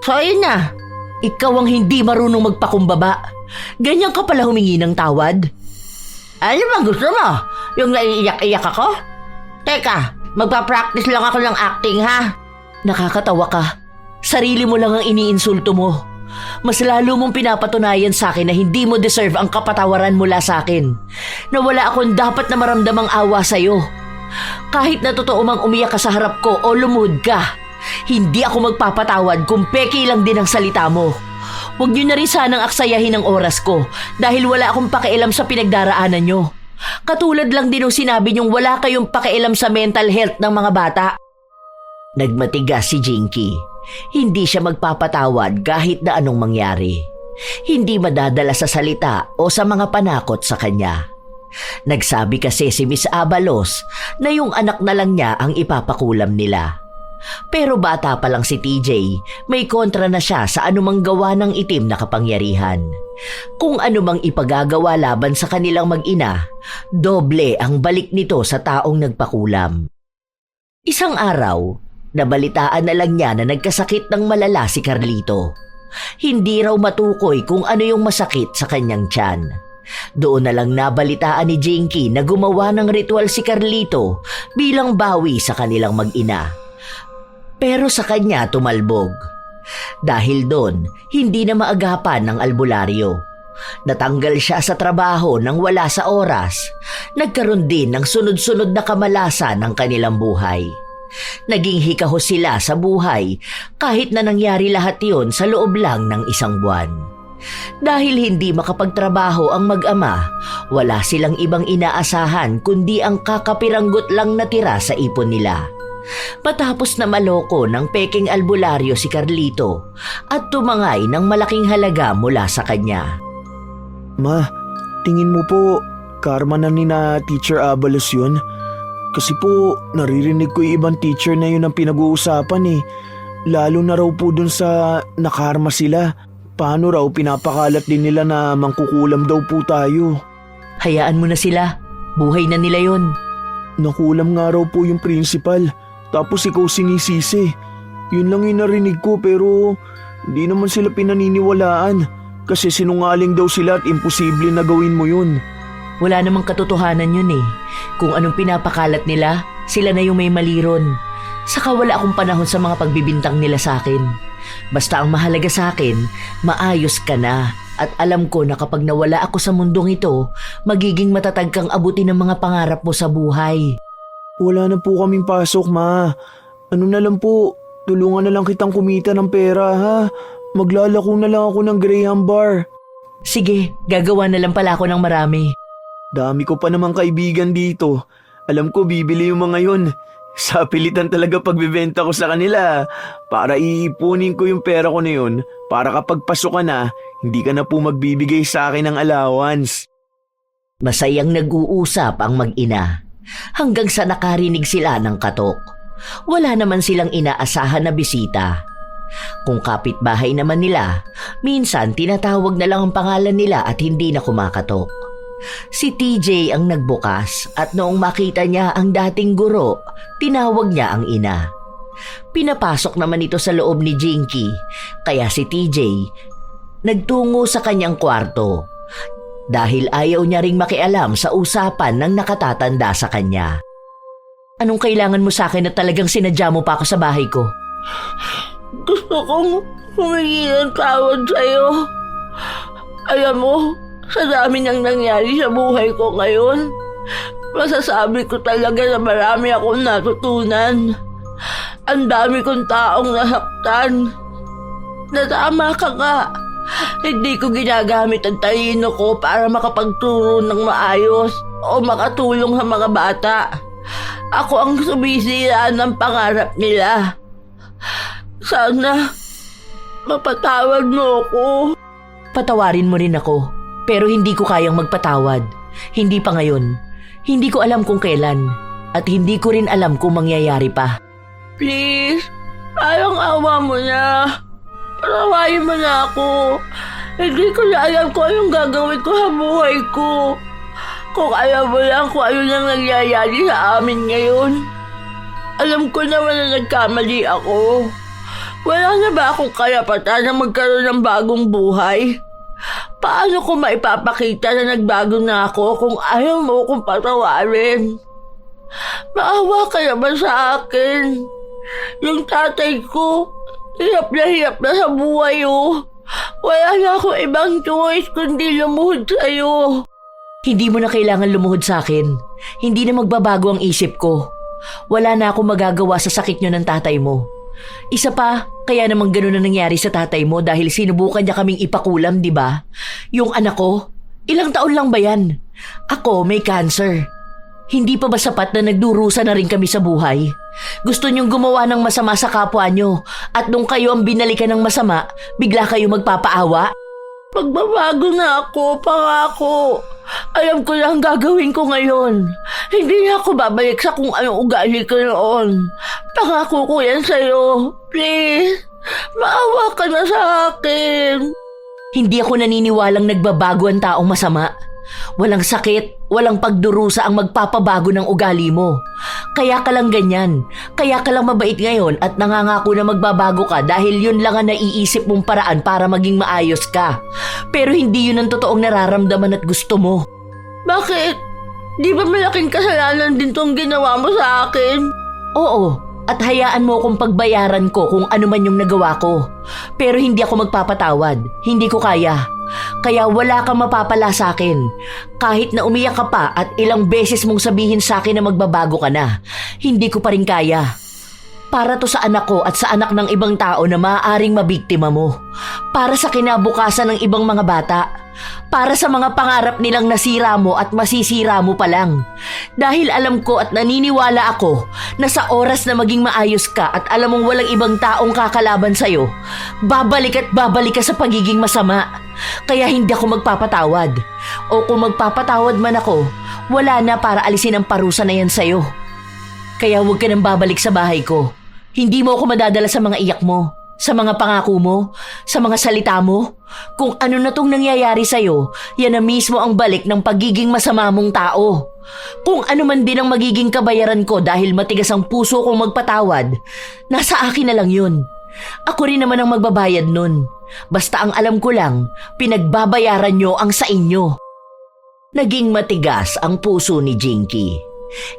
So ayun na. Ikaw ang hindi marunong magpakumbaba. Ganyan ka pala humingi ng tawad? Ano bang gusto mo? Yung naiiyak-iyak ako? Teka, magpa-practice lang ako ng acting ha? Nakakatawa ka. Sarili mo lang ang iniinsulto mo. Mas lalo mong pinapatunayan sa akin na hindi mo deserve ang kapatawaran mula sa akin. Na wala akong dapat na maramdamang awa sa'yo. Kahit na totoo mang umiyak ka sa harap ko o lumuhod ka, hindi ako magpapatawad kung peki lang din ang salita mo. Huwag niyo na rin sanang aksayahin ang oras ko dahil wala akong pakialam sa pinagdaraanan niyo. Katulad lang din ng sinabi niyong wala kayong pakialam sa mental health ng mga bata. Nagmatigas si Jinky. Hindi siya magpapatawad kahit na anong mangyari. Hindi madadala sa salita o sa mga panakot sa kanya. Nagsabi kasi si Miss Abalos na yung anak na lang niya ang ipapakulam nila. Pero bata pa lang si TJ, may kontra na siya sa anumang gawa ng itim na kapangyarihan. Kung anumang ipagagawa laban sa kanilang mag-ina, doble ang balik nito sa taong nagpakulam. Isang araw, nabalitaan na lang niya na nagkasakit ng malala si Carlito. Hindi raw matukoy kung ano yung masakit sa kanyang tiyan. Doon na lang nabalitaan ni Jinky na gumawa ng ritual si Carlito bilang bawi sa kanilang mag-ina. Pero sa kanya tumalbog. Dahil doon, hindi na maagapan ng albularyo. Natanggal siya sa trabaho nang wala sa oras. Nagkaroon din ng sunod-sunod na kamalasan ng kanilang buhay. Naging hikahos sila sa buhay kahit na nangyari lahat yon sa loob lang ng isang buwan. Dahil hindi makapagtrabaho ang mag-ama, wala silang ibang inaasahan kundi ang kakapiranggot lang natira sa ipon nila. Matapos na maloko ng peking albularyo si Carlito at tumangay ng malaking halaga mula sa kanya. Ma, tingin mo po, karma na ni na Teacher Abalos yun? Kasi po, naririnig ko yung ibang teacher na yun ang pinag-uusapan eh. Lalo na raw po dun sa nakarma sila. Paano raw pinapakalat din nila na mangkukulam daw po tayo? Hayaan mo na sila. Buhay na nila yon. Nakulam nga raw po yung principal. Tapos ikaw sinisisi. Yun lang yung narinig ko pero di naman sila pinaniniwalaan. Kasi sinungaling daw sila at imposible na gawin mo yun. Wala namang katotohanan yun eh. Kung anong pinapakalat nila, sila na yung may mali ron. Saka wala akong panahon sa mga pagbibintang nila sa akin. Basta ang mahalaga sa akin, maayos ka na. At alam ko na kapag nawala ako sa mundong ito, magiging matatag kang abutin ng mga pangarap mo sa buhay. Wala na po kaming pasok, ma. Ano na lang po, tulungan na lang kitang kumita ng pera, ha? Maglalako na lang ako ng Graham Bar. Sige, gagawa na lang pala ako ng marami. Dami ko pa namang kaibigan dito. Alam ko bibili yung mga yun. Sa pilitan talaga pagbibenta ko sa kanila. Para iipunin ko yung pera ko na yun. Para kapag pasok ka na, hindi ka na po magbibigay sa akin ng allowance. Masayang nag-uusap ang mag-ina. Hanggang sa nakarinig sila ng katok. Wala naman silang inaasahan na bisita. Kung kapitbahay naman nila, minsan tinatawag na lang ang pangalan nila at hindi na kumakatok. Si TJ ang nagbukas at noong makita niya ang dating guro, tinawag niya ang ina. Pinapasok naman ito sa loob ni Jinky, kaya si TJ nagtungo sa kanyang kwarto dahil ayaw niya ring makialam sa usapan ng nakatatanda sa kanya. Anong kailangan mo sa akin na talagang sinadya mo pa ako sa bahay ko? Gusto kong humingi ng tawad sa'yo. Alam mo, sa dami nang nangyari sa buhay ko ngayon, masasabi ko talaga na marami akong natutunan. Ang dami kong taong nasaktan. Natama ka nga. Hindi ko ginagamit ang talino ko para makapagturo ng maayos o makatulong sa mga bata. Ako ang sumisira ng pangarap nila. Sana mapatawad mo ako. Patawarin mo rin ako, pero hindi ko kayang magpatawad. Hindi pa ngayon. Hindi ko alam kung kailan. At hindi ko rin alam kung mangyayari pa. Please, parang awa mo na. Patawarin mo na ako. Hindi ko na alam kung anong gagawin ko sa buhay ko. Kung alam mo lang kung ano nang nangyayari sa amin ngayon. Alam ko naman na nagkamali ako. Wala na ba akong karapatan na magkaroon ng bagong buhay? Paano ko maipapakita na nagbago na ako kung ayaw mo kong patawarin? Maawa ka naman sa akin. Yung tatay ko, hirap na sa buhay oh. Wala na akong ibang choice kundi lumuhod sa'yo. Hindi mo na kailangan lumuhod sa akin. Hindi na magbabago ang isip ko. Wala na akong magagawa sa sakit nyo ng tatay mo. Isa pa, kaya naman ganun na nangyari sa tatay mo dahil sinubukan niya kaming ipakulam, di ba? Yung anak ko, ilang taon lang ba yan? Ako, may cancer. Hindi pa ba sapat na nagdurusa na rin kami sa buhay? Gusto niyong gumawa ng masama sa kapwa niyo at nung kayo ang binalikan ng masama, bigla kayo magpapaawa? Magbabago na ako, pangako. Alam ko na ang gagawin ko ngayon. Hindi na ako babalik sa kung anong ugali ko noon. Pangako ko yan sa'yo. Please, maawa ka na sa akin. Hindi ako naniniwalang nagbabago ang taong masama. Walang sakit, walang pagdurusa ang magpapabago ng ugali mo. Kaya ka lang ganyan. Kaya ka lang mabait ngayon at nangangako na magbabago ka dahil yun lang ang naiisip mong paraan para maging maayos ka. Pero hindi yun ang totoong nararamdaman at gusto mo. Bakit? Di ba malaking kasalanan din tong ginawa mo sa akin? Oo, at hayaan mo akong pagbayaran ko kung ano man yung nagawa ko. Pero hindi ako magpapatawad. Hindi ko kaya. Kaya wala kang mapapala sa akin. Kahit na umiyak ka pa at ilang beses mong sabihin sa akin na magbabago ka na, hindi ko pa rin kaya. Para to sa anak ko at sa anak ng ibang tao na maaaring mabiktima mo. Para sa kinabukasan ng ibang mga bata. Para sa mga pangarap nilang nasira mo at masisira mo pa lang. Dahil alam ko at naniniwala ako na sa oras na maging maayos ka at alam mong walang ibang taong kakalaban sa'yo, babalik at babalik ka sa pagiging masama. Kaya hindi ako magpapatawad. O kung magpapatawad man ako, wala na para alisin ang parusa na yan sa'yo. Kaya huwag ka nang babalik sa bahay ko. Hindi mo ako madadala sa mga iyak mo, sa mga pangako mo, sa mga salita mo. Kung ano na tong nangyayari sa'yo, yan na mismo ang balik ng pagiging masama mong tao. Kung ano man din ang magiging kabayaran ko dahil matigas ang puso kong magpatawad, nasa akin na lang yun. Ako rin naman ang magbabayad nun. Basta ang alam ko lang, pinagbabayaran nyo ang sa inyo. Naging matigas ang puso ni Jinky.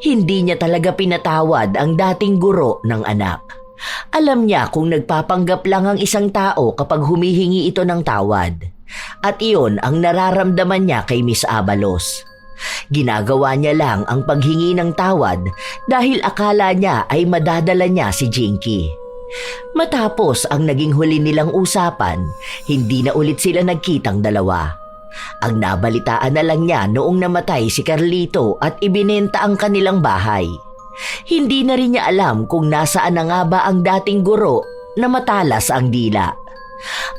Hindi niya talaga pinatawad ang dating guro ng anak. Alam niya kung nagpapanggap lang ang isang tao kapag humihingi ito ng tawad. At iyon ang nararamdaman niya kay Miss Abalos. Ginagawa niya lang ang paghingi ng tawad dahil akala niya ay madadala niya si Jinky. Matapos ang naging huli nilang usapan, hindi na ulit sila nagkitang dalawa. Ang nabalitaan na lang niya noong namatay si Carlito at ibinenta ang kanilang bahay. Hindi na rin niya alam kung nasaan na nga ba ang dating guro na matalas ang dila.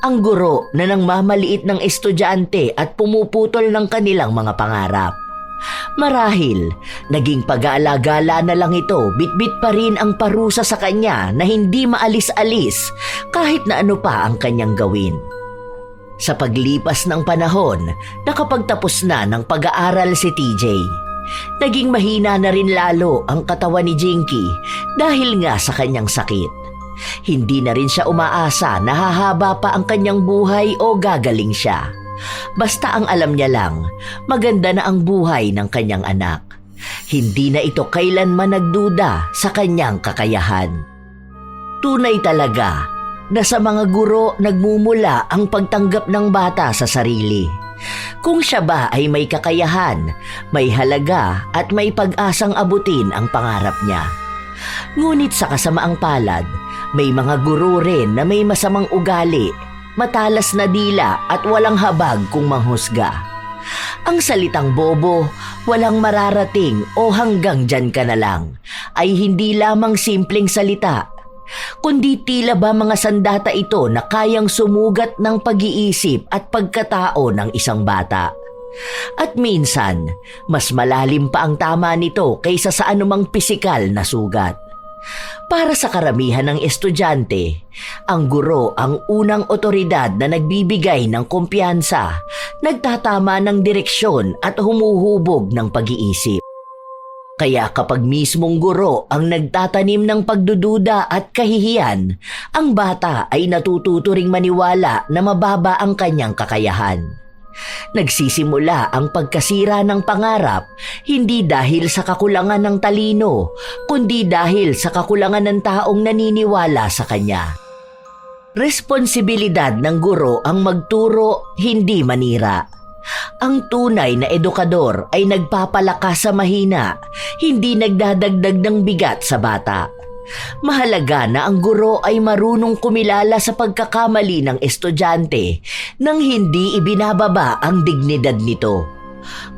Ang guro na nang mamaliit ng estudyante at pumuputol ng kanilang mga pangarap. Marahil, naging pag-aalagala na lang ito, bitbit pa rin ang parusa sa kanya na hindi maalis-alis kahit na ano pa ang kanyang gawin. Sa paglipas ng panahon, nakapagtapos na ng pag-aaral si TJ. Naging mahina na rin lalo ang katawan ni Jinky dahil nga sa kanyang sakit. Hindi na rin siya umaasa na hahaba pa ang kanyang buhay o gagaling siya. Basta ang alam niya lang, maganda na ang buhay ng kanyang anak. Hindi na ito kailanman nagduda sa kanyang kakayahan. Tunay talaga na sa mga guro nagmumula ang pagtanggap ng bata sa sarili. Kung siya ba ay may kakayahan, may halaga at may pag-asang abutin ang pangarap niya. Ngunit sa kasamaang palad, may mga guro rin na may masamang ugali, matalas na dila at walang habag kung manghusga. Ang salitang bobo, walang mararating o hanggang dyan ka na lang, ay hindi lamang simpleng salita, kundi tila ba mga sandata ito na kayang sumugat ng pag-iisip at pagkatao ng isang bata. At minsan, mas malalim pa ang tama nito kaysa sa anumang pisikal na sugat. Para sa karamihan ng estudyante, ang guro ang unang otoridad na nagbibigay ng kumpiyansa, nagtatama ng direksyon at humuhubog ng pag-iisip. Kaya kapag mismong guro ang nagtatanim ng pagdududa at kahihiyan, ang bata ay natututo ring maniwala na mababa ang kanyang kakayahan. Nagsisimula ang pagkasira ng pangarap hindi dahil sa kakulangan ng talino, kundi dahil sa kakulangan ng taong naniniwala sa kanya. Responsibilidad ng guro ang magturo, hindi manira. Ang tunay na edukador ay nagpapalakas sa mahina, hindi nagdadagdag ng bigat sa bata. Mahalaga na ang guro ay marunong kumilala sa pagkakamali ng estudyante nang hindi ibinababa ang dignidad nito.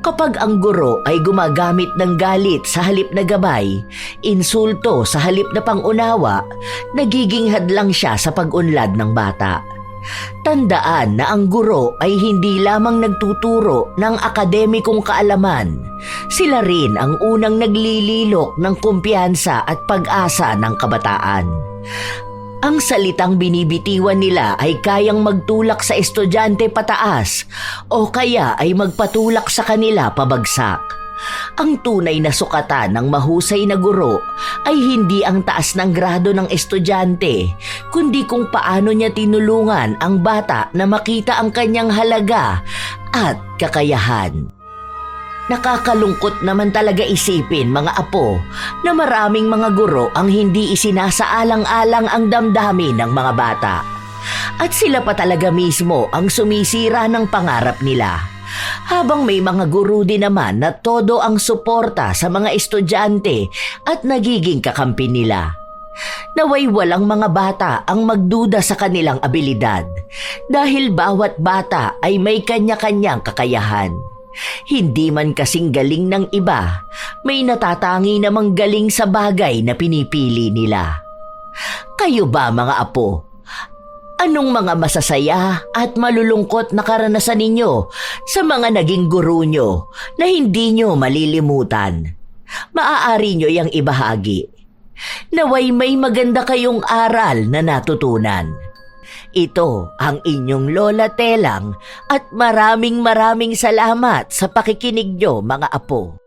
Kapag ang guro ay gumagamit ng galit sa halip na gabay, insulto sa halip na pangunawa, nagiging hadlang siya sa pag-unlad ng bata. Tandaan na ang guro ay hindi lamang nagtuturo ng akademikong kaalaman. Sila rin ang unang naglililok ng kumpiyansa at pag-asa ng kabataan. Ang salitang binibitiwan nila ay kayang magtulak sa estudyante pataas o kaya ay magpatulak sa kanila pabagsak. Ang tunay na sukatan ng mahusay na guro ay hindi ang taas ng grado ng estudyante, kundi kung paano niya tinulungan ang bata na makita ang kanyang halaga at kakayahan. Nakakalungkot naman talaga isipin, mga apo, na maraming mga guro ang hindi isinasaalang-alang ang damdamin ng mga bata. At sila pa talaga mismo ang sumisira ng pangarap nila. Habang may mga guro din naman na todo ang suporta sa mga estudyante at nagiging kakampi nila. Naway walang mga bata ang magduda sa kanilang abilidad dahil bawat bata ay may kanya-kanyang kakayahan. Hindi man kasing galing ng iba, may natatangi namang galing sa bagay na pinipili nila. Kayo ba, mga apo? Anong mga masasaya at malulungkot na karanasan ninyo sa mga naging guro nyo na hindi nyo malilimutan? Maaari nyo yang ibahagi. Naway may maganda kayong aral na natutunan. Ito ang inyong Lola Telang at maraming salamat sa pakikinig nyo, mga apo.